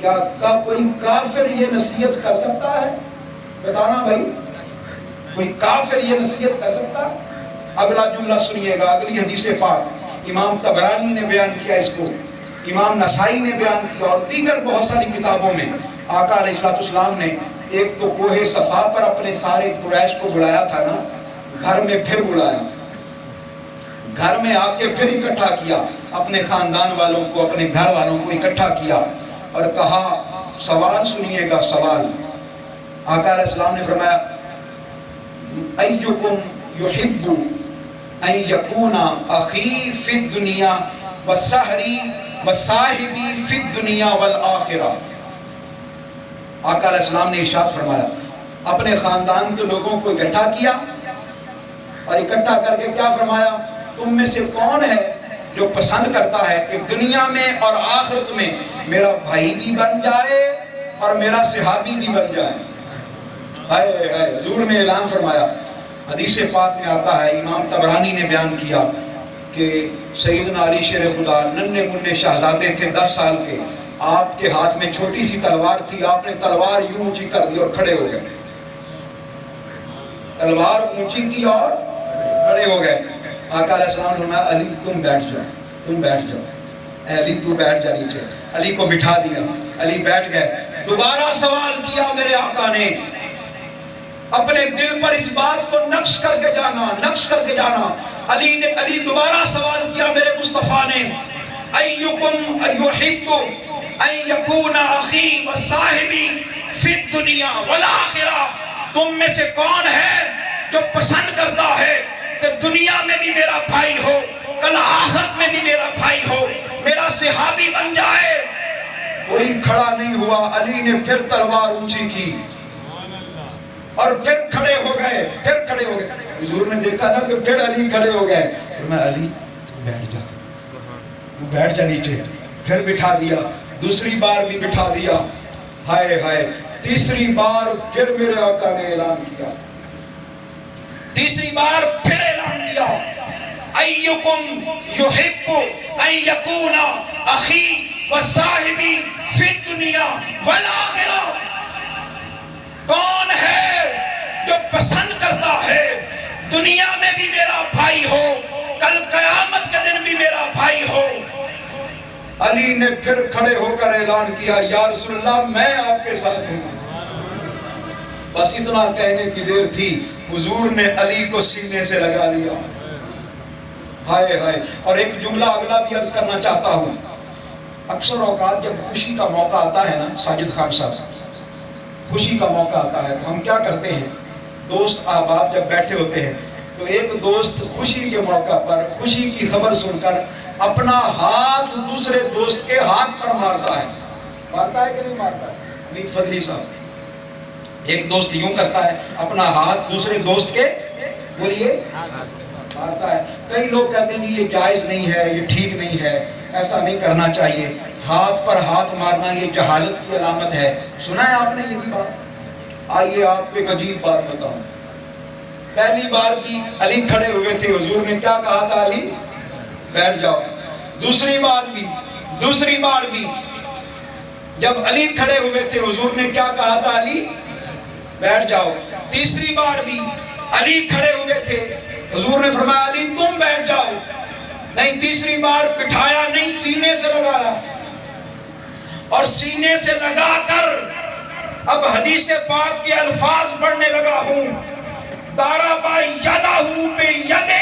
کیا کوئی کافر یہ نصیحت کر سکتا ہے؟ بتانا بھائی، کوئی کافر یہ نصیحت کر سکتا ہے؟ اگلا جملہ سنیے گا، اگلی حدیث پاک، امام طبرانی نے بیان کیا اس کو، امام نسائی نے بیان کیا، اور دیگر بہت ساری کتابوں میں آقا علیہ السلام نے ایک تو کوہ صفا پر اپنے سارے قریش کو بلایا تھا نا، گھر میں پھر بلایا، گھر میں آ کے پھر اکٹھا کیا، اپنے خاندان والوں کو، اپنے گھر والوں کو اکٹھا کیا اور کہا سوال سنیے گا، سوال۔ آقا علیہ السلام نے فرمایا ایکم یحب ان یکون اخی فی الدنیا وصحری وصاحبی فی الدنیا والآخرہ۔ آقا علیہ السلام نے ارشاد فرمایا، اپنے خاندان کے لوگوں کو اکٹھا کیا اور اکٹھا کر کے کیا فرمایا، تم میں سے کون ہے جو پسند کرتا ہے کہ دنیا میں اور آخرت میں میرا بھائی بھی بن جائے اور میرا صحابی بھی بن جائے۔ حضور نے اعلان فرمایا، حدیث پاک میں آتا ہے، امام طبرانی نے بیان کیا کہ سیدنا علی شیر خدا ننھے منھے شہزادے تھے 10 سال کے، آپ کے ہاتھ میں چھوٹی سی تلوار تھی، آپ نے تلوار یوں اونچی کر دی اور کھڑے ہو گئے، تلوار اونچی کی اور کھڑے ہو گئے۔ آقا علیہ السلام نے فرمایا علی تم بیٹھ جاؤ، تم بیٹھ جاؤ، اے علی تو بیٹھ جا نیچے۔ علی کو بٹھا دیا، علی بیٹھ گئے۔ دوبارہ سوال کیا میرے آقا نے، اپنے دل پر اس بات کو نقش کر کے جانا۔ علی دوبارہ سوال کیا میرے مصطفیٰ نے، ایکم یحب ان یکون اخی وصاحبی فی الدنیا والآخرہ، تم میں سے کون ہے جو پسند کرتا ہے کہ دنیا میں بھی میرا بھائی ہو، کل آخرت میں بھی میرا بھائی ہو، میرا صحابی بن جائے؟ کوئی کھڑا نہیں ہوا۔ علی نے پھر تلوار اونچی کی اور پھر کھڑے ہو گئے۔ حضور نے دیکھا نا کہ پھر علی کھڑے ہو گئے، فرمایا علی تو بیٹھ جا نیچے، پھر بٹھا دیا، دوسری بار بھی بٹھا دیا۔ ہائے ہائے، تیسری بار پھر میرے آقا نے اعلان کیا، تیسری بار پھر اعلان کیا، ایکم یحب ان یکون اخی وصاحبی فی الدنیا والآخرہ، کون ہے جو پسند کرتا ہے دنیا میں بھی میرا بھائی ہو، کل قیامت کے دن بھی میرا بھائی ہو؟ علی نے پھر کھڑے ہو کر اعلان کیا، یا رسول اللہ میں آپ کے ساتھ ہوں۔ بس اتنا کہنے کی دیر تھی، حضور نے علی کو سینے سے لگا لیا۔ ہائے ہائے۔ اور ایک جملہ اگلا بھی عرض کرنا چاہتا ہوں، اکثر اوقات جب خوشی کا موقع آتا ہے نا ساجد خان صاحب، خوشی کا موقع آتا ہے، ہم کیا کرتے ہیں، دوست احباب جب بیٹھے ہوتے ہیں تو ایک دوست خوشی کے موقع پر خوشی کی خبر سن کر اپنا ہاتھ دوسرے دوست کے ہاتھ پر مارتا ہے کہ نہیں مارتا ہے؟ امید فضلی صاحب، ایک دوست یوں کرتا ہے، اپنا ہاتھ دوسرے دوست کے بولیے مارتا ہے۔ کئی لوگ کہتے ہیں کہ یہ جائز نہیں ہے، یہ ٹھیک نہیں ہے، ایسا نہیں کرنا چاہیے، ہاتھ پر ہاتھ مارنا یہ جہالت کی علامت ہے۔ سنا ہے آپ نے یہ بھی بات؟ آئیے آپ کو ایک عجیب بات بتاؤں۔ پہلی بار بھی علی کھڑے ہوئے تھے، حضور نے کیا کہا تھا، علی بیٹھ جاؤ۔ دوسری بار بھی جب علی کھڑے ہوئے تھے، حضور نے کیا کہا تھا، علی بیٹھ جاؤ۔ تیسری بار بھی علی کھڑے ہوئے تھے، حضور نے فرمایا علی تم بیٹھ جاؤ۔ نہیں، تیسری بار بٹھایا نہیں، سینے سے لگایا، اور سینے سے لگا کر اب حدیث پاک کے الفاظ پڑھنے لگا ہوں، داربا یدہ بیدہ،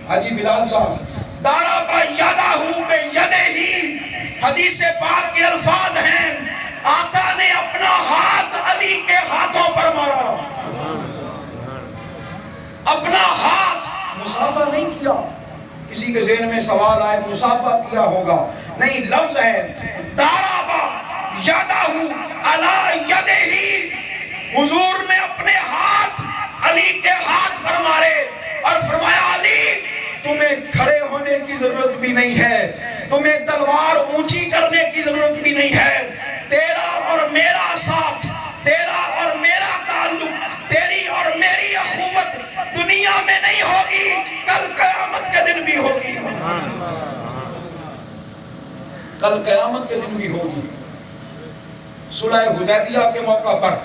حاجی بلال صاحب، داربا یدہ بیدہ، حدیث پاک کے الفاظ ہیں، آقا نے اپنا ہاتھ علی کے ہاتھوں پر مارا، اپنا ہاتھ، مصافحہ نہیں کیا۔ کسی کے ذہن میں سوال آئے مصافحہ کیا ہوگا، نہیں، لفظ ہے داربا یدہ علی یدہ، حضور نے اپنے ہاتھ علی کے ہاتھ پر مارے اور فرمایا علی تمہیں کھڑے ہونے کی ضرورت بھی نہیں ہے، تمہیں تلوار اونچی کرنے کی ضرورت بھی نہیں ہے، تیرا اور میرا ساتھ، تیرا اور میرا تعلق، تیری اور میری اخوت دنیا میں نہیں ہوگی، کل قیامت کے دن بھی ہوگی، کل قیامت کے دن بھی ہوگی۔ صلح حدیبیہ کے موقع پر،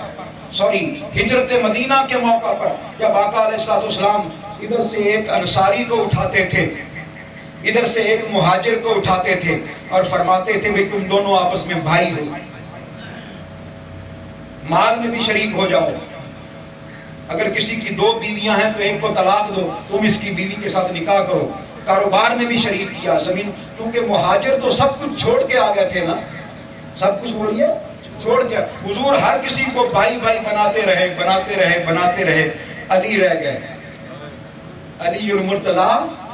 ہجرت مدینہ کے موقع پر، جب آقا علیہ السلام ادھر سے ایک انصاری کو اٹھاتے تھے ادھر سے ایک مہاجر کو اٹھاتے تھے اور فرماتے تھے بھئی تم دونوں آپس میں بھائی ہو، مال میں بھی شریک ہو جاؤ، اگر کسی کی 2 بیویاں ہیں تو ایک کو طلاق دو، تم اس کی بیوی کے ساتھ نکاح کرو، کاروبار میں بھی شریک کیا، زمین، کیونکہ مہاجر تو سب کچھ چھوڑ کے آ گئے تھے نا، سب کچھ بولیے چھوڑ کے، حضور ہر کسی کو بھائی بھائی بناتے رہے بناتے رہے بناتے رہے، علی رہ گئے، علی المرتضی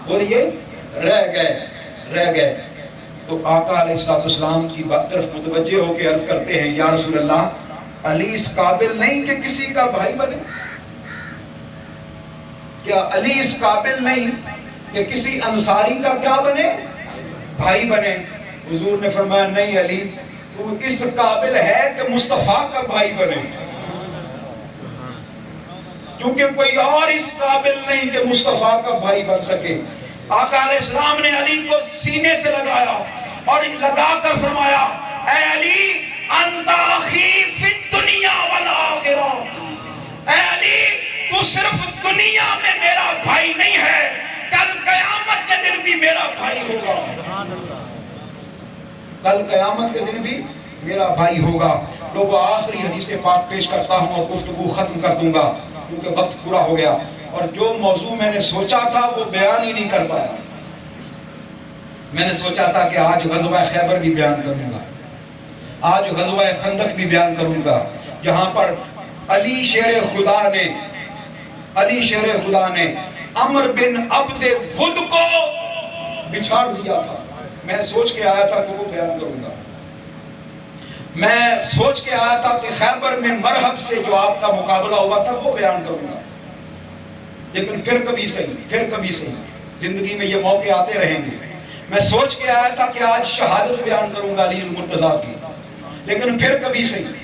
بولیے رہ گئے، تو آقا علیہ السلام کی طرف متوجہ ہو کے عرض کرتے ہیں یا رسول اللہ علی اس قابل نہیں کہ کسی کا بھائی بنے؟ کیا علی اس قابل نہیں کہ کسی انصاری کا کیا بنے؟ بھائی بنے؟ حضور نے فرمایا نہیں علی، تو اس قابل ہے کہ مصطفیٰ کا بھائی بنے، کیونکہ کوئی اور اس قابل نہیں کہ مصطفیٰ کا بھائی بن سکے۔ آقا علیہ السلام نے علی کو سینے سے لگایا اور لگا کر فرمایا اے علی انت اخی فی الدنیا والآخرہ، اے علی تو صرف دنیا میں میرا بھائی نہیں ہے، کل قیامت کے دن بھی میرا بھائی ہوگا، کل قیامت کے دن بھی میرا بھائی ہوگا۔ لوگوں آخری حدیث پاک پیش کرتا ہوں اور گفتگو ختم کر دوں گا کیونکہ وقت پورا ہو گیا، اور جو موضوع میں نے سوچا تھا وہ بیان ہی نہیں کر پایا۔ میں نے سوچا تھا کہ آج غزوہ خیبر بھی بیان کروں گا، آج غزوہ خندق بھی بیان کروں گا، جہاں پر علی شیر خدا نے عمر بن عبد ود کو بچھاڑ دیا تھا۔ میں سوچ کے آیا تھا کہ وہ بیان کروں گا، میں سوچ کے آیا تھا کہ خیبر میں مرحب سے جو آپ کا مقابلہ ہوا تھا وہ بیان کروں گا، لیکن پھر کبھی صحیح، زندگی میں یہ موقع آتے رہیں گے۔ میں سوچ کے آیا تھا کہ آج شہادت بیان کروں گا علی المرتضیٰ کی، لیکن پھر کبھی صحیح۔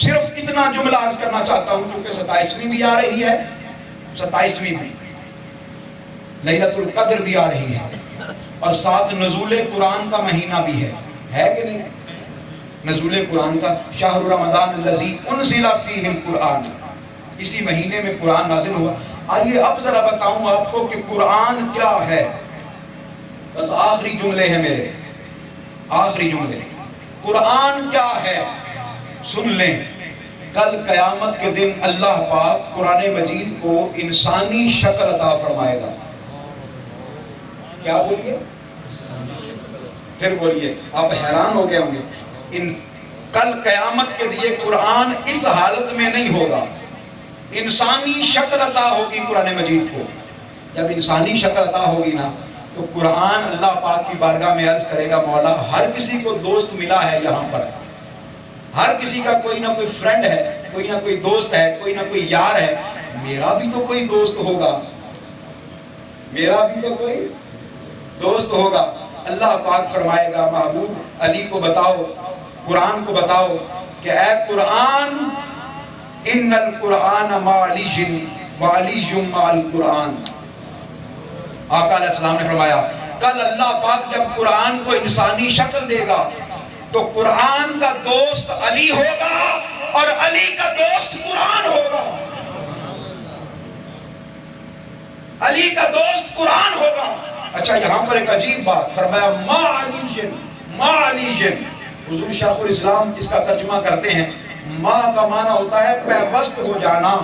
صرف اتنا جملہ عرض کرنا چاہتا ہوں کیونکہ 27ویں بھی آ رہی ہے، 27ویں بھی، لیلۃ القدر بھی آ رہی ہے، اور ساتھ نزول قرآن کا مہینہ بھی ہے کہ نہیں؟ نزول قرآن کا، شہر رمضان الذی انزل فیہ القرآن، اسی مہینے میں قرآن نازل ہوا۔ آئیے اب ذرا بتاؤں آپ کو کہ قرآن کیا ہے، بس آخری جملے ہیں میرے، آخری جملے۔ قرآن کیا ہے سن لیں، کل قیامت کے دن اللہ پاک قرآن مجید کو انسانی شکل عطا فرمائے گا۔ کیا بولیے؟ پھر بولیے، آپ حیران ہو گئے ہوں گے۔ کل قیامت کے لیے قرآن اس حالت میں نہیں ہوگا، انسانی شکل عطا ہوگی قرآن مجید کو۔ جب انسانی شکل عطا ہوگی نا تو قرآن اللہ پاک کی بارگاہ میں عرض کرے گا مولا ہر کسی کو دوست ملا ہے یہاں پر، ہر کسی کا کوئی نہ کوئی فرینڈ ہے، کوئی نہ کوئی دوست ہے، کوئی نہ کوئی یار ہے، میرا بھی تو کوئی دوست ہوگا، میرا بھی تو کوئی دوست ہوگا۔ اللہ پاک فرمائے گا محبوب علی کو بتاؤ، قرآن کو بتاؤ کہ اے قرآن ان القرآن مع علی وعلی مع القرآن۔ آقا علیہ السلام نے فرمایا کل اللہ پاک جب قرآن کو انسانی شکل دے گا تو قرآن کا دوست علی ہوگا اور علی کا دوست قرآن ہوگا، علی کا دوست قرآن ہوگا۔ اچھا یہاں پر ایک عجیب بات فرمایا ما علی جن، حضور شیخ الاسلام اس کا ترجمہ کرتے ہیں، ماں کا معنی ہوتا ہے پیوست ہو جانا۔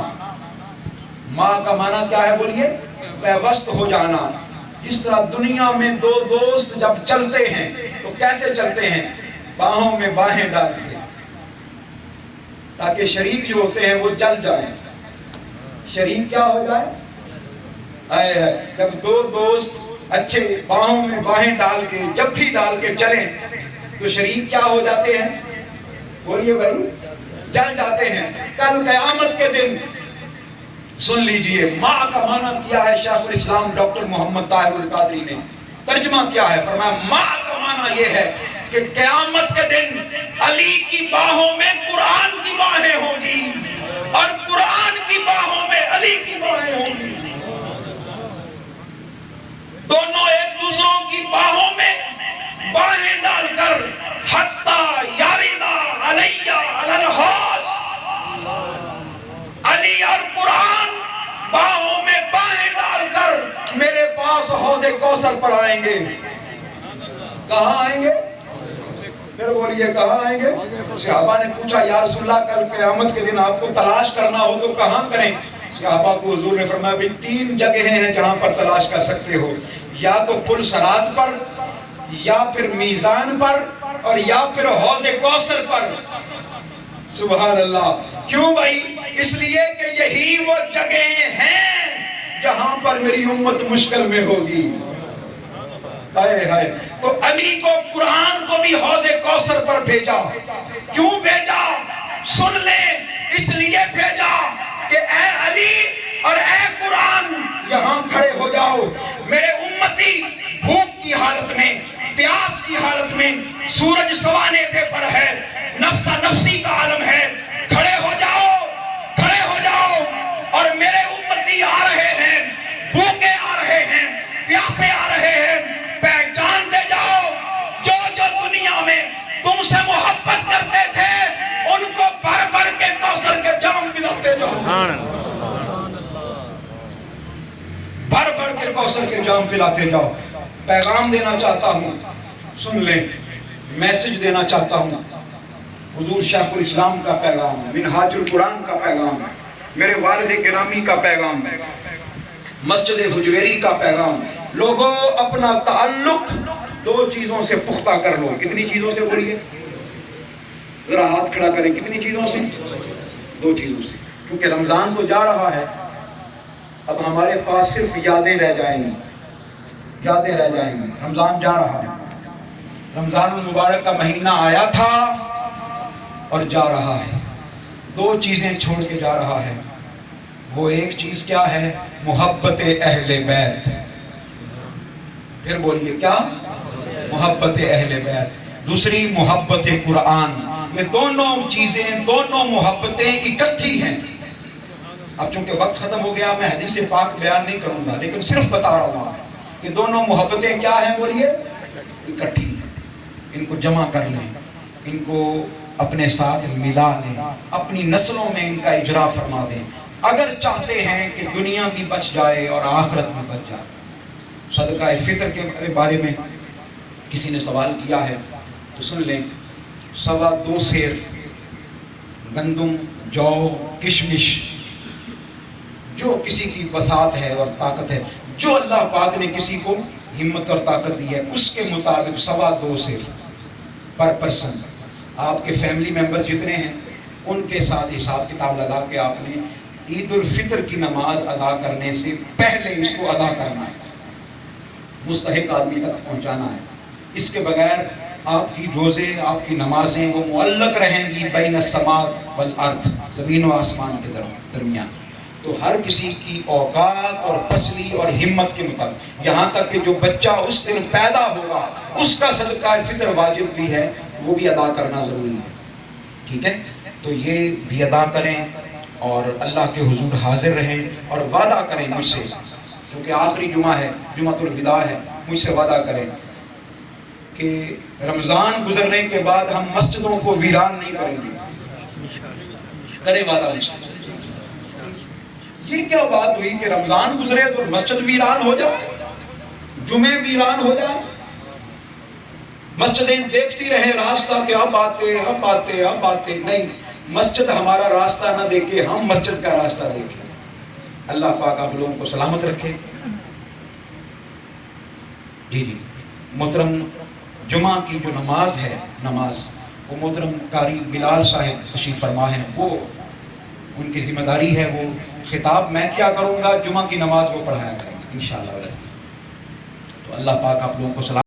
ماں کا معنی کیا ہے بولیے؟ پیوست ہو جانا۔ جس طرح دنیا میں دو دوست جب چلتے ہیں تو کیسے چلتے ہیں؟ باہوں میں باہیں ڈال کے، تاکہ شریک جو ہوتے ہیں وہ جل جائیں۔ شریک کیا ہو جائے؟ جب دو دوست اچھے باہوں میں باہیں ڈال کے جپھی ڈال کے چلیں تو شریک کیا ہو جاتے ہیں؟ بولیے بھائی، جل جاتے ہیں۔ کل قیامت کے دن سن لیجئے، ماں کا معنی کیا ہے شیخ الاسلام ڈاکٹر محمد طاہر القادری نے ترجمہ کیا ہے، فرمایا ماں کا معنی یہ ہے کہ قیامت کے دن علی کی باہوں میں قرآن کی باہیں ہوں گی اور قرآن کی باہوں میں علی کی باہیں ہوں گی، دونوں ایک دوسروں کی باہوں میں باہیں ڈال کر حتی یاردہ علیہ علی الحوض، علی اور قرآن باہوں میں باہیں ڈال کر میرے پاس حوض کوثر بولیے کہاں آئیں گے؟ صحابہ نے پوچھا یا رسول اللہ کل قیامت کے دن آپ کو تلاش کرنا ہو تو کہاں کریں؟ صحابہ کو حضور نے فرمایا بھی 3 جگہیں ہیں جہاں پر تلاش کر سکتے ہو، یا تو پل صراط پر، یا پھر میزان پر، اور یا پھر حوض کوثر پر۔ سبحان اللہ۔ کیوں بھائی؟ اس لیے کہ یہی وہ جگہیں ہیں جہاں پر میری امت مشکل میں ہوگی۔ تو علی کو قرآن کو بھی حوض کوثر پر بھیجا۔ کیوں بھیجا؟ سن لیں، اس لیے بھیجا کہ اے علی اور اے قرآن یہاں کھڑے ہو جاؤ، میرے امتی بھوک کی حالت میں، پیاس کی حالت میں، سورج سوانے سے پر ہے، نفسا نفسی کا عالم ہے، کھڑے ہو جاؤ، کھڑے ہو جاؤ، اور میرے امتی آ رہے ہیں، بھوکے آ رہے ہیں، پیاسے آ رہے ہیں، پہچانتے جاؤ جو جو دنیا میں تم سے محبت کرتے تھے ان کو بھر بھر کے کوثر کے جام پلاتے جاؤ، بھر بھر کے کوثر کے جام پلاتے جاؤ۔ پیغام دینا چاہتا ہوں، سن لیں، میسج دینا چاہتا ہوں، حضور شیخ الاسلام کا پیغام ہے، منہاج القرآن کا پیغام ہے، میرے والد گرامی کا پیغام ہے، مسجد حجویری کا پیغام ہے۔ لوگوں اپنا تعلق 2 چیزوں سے پختہ کر لو۔ کتنی چیزوں سے بولیے؟ ذرا ہاتھ کھڑا کریں، کتنی چیزوں سے؟ 2 چیزوں سے۔ کیونکہ رمضان تو جا رہا ہے، اب ہمارے پاس صرف یادیں رہ جائیں گی، یادیں رہ جائیں گی۔ رمضان جا رہا ہے، رمضان المبارک کا مہینہ آیا تھا اور جا رہا ہے، 2 چیزیں چھوڑ کے جا رہا ہے۔ وہ ایک چیز کیا ہے؟ محبت اہل بیت۔ پھر بولیے کیا؟ محبت اہل بیت۔ دوسری محبت قرآن۔ یہ دونوں چیزیں، دونوں محبتیں اکٹھی ہیں۔ اب چونکہ وقت ختم ہو گیا، میں حدیث پاک بیان نہیں کروں گا، لیکن صرف بتا رہا ہوں یہ دونوں محبتیں کیا ہیں؟ بولیے اکٹھی ہیں۔ ان کو جمع کر لیں، ان کو اپنے ساتھ ملا لیں، اپنی نسلوں میں ان کا اجرا فرما دیں، اگر چاہتے ہیں کہ دنیا بھی بچ جائے اور آخرت بھی بچ جائے۔ صدقہ فطر کے بارے میں کسی نے سوال کیا ہے تو سن لیں، 2.25 سیر گندم، جو، کشمش، جو کسی کی وسعت ہے اور طاقت ہے، جو اللہ پاک نے کسی کو ہمت اور طاقت دی ہے، اس کے مطابق 2.25 سیر پر پرسن۔ آپ کے فیملی ممبر جتنے ہیں ان کے ساتھ حساب کتاب لگا کے آپ نے عید الفطر کی نماز ادا کرنے سے پہلے اس کو ادا کرنا ہے، مستحق آدمی تک پہنچانا ہے۔ اس کے بغیر آپ کی روزے، آپ کی نمازیں وہ معلق رہیں گی بین السماء والارض، زمین و آسمان کے درمیان۔ تو ہر کسی کی اوقات اور فصلی اور ہمت کے مطابق، یہاں تک کہ جو بچہ اس دن پیدا ہوگا اس کا صدقہ فطر واجب بھی ہے، وہ بھی ادا کرنا ضروری ہے، ٹھیک ہے؟ تو یہ بھی ادا کریں اور اللہ کے حضور حاضر رہیں اور وعدہ کریں مجھ سے، کیونکہ آخری جمعہ ہے، جمعۃ الوداع ہے، مجھ سے وعدہ کریں کہ رمضان گزرنے کے بعد ہم مسجدوں کو ویران نہیں کریں گے۔ کرے وعدہ مجھ سے۔ یہ کیا بات ہوئی کہ رمضان گزرے تو مسجد ویران ہو جائے، جمعے ویران ہو جائے، مسجدیں دیکھتی رہیں راستہ کہ اب آتے اب آتے اب آتے؟ نہیں، مسجد ہمارا راستہ نہ دیکھے، ہم مسجد کا راستہ دیکھیں۔ اللہ پاک آپ لوگوں کو سلامت رکھے۔ جی محترم، جمعہ کی جو نماز ہے، نماز وہ محترم قاری بلال صاحب تشریف فرما ہیں، وہ ان کی ذمہ داری ہے، وہ خطاب میں کیا کروں گا، جمعہ کی نماز وہ پڑھایا کریں گے انشاءاللہ۔ تو اللہ پاک آپ لوگوں کو سلامت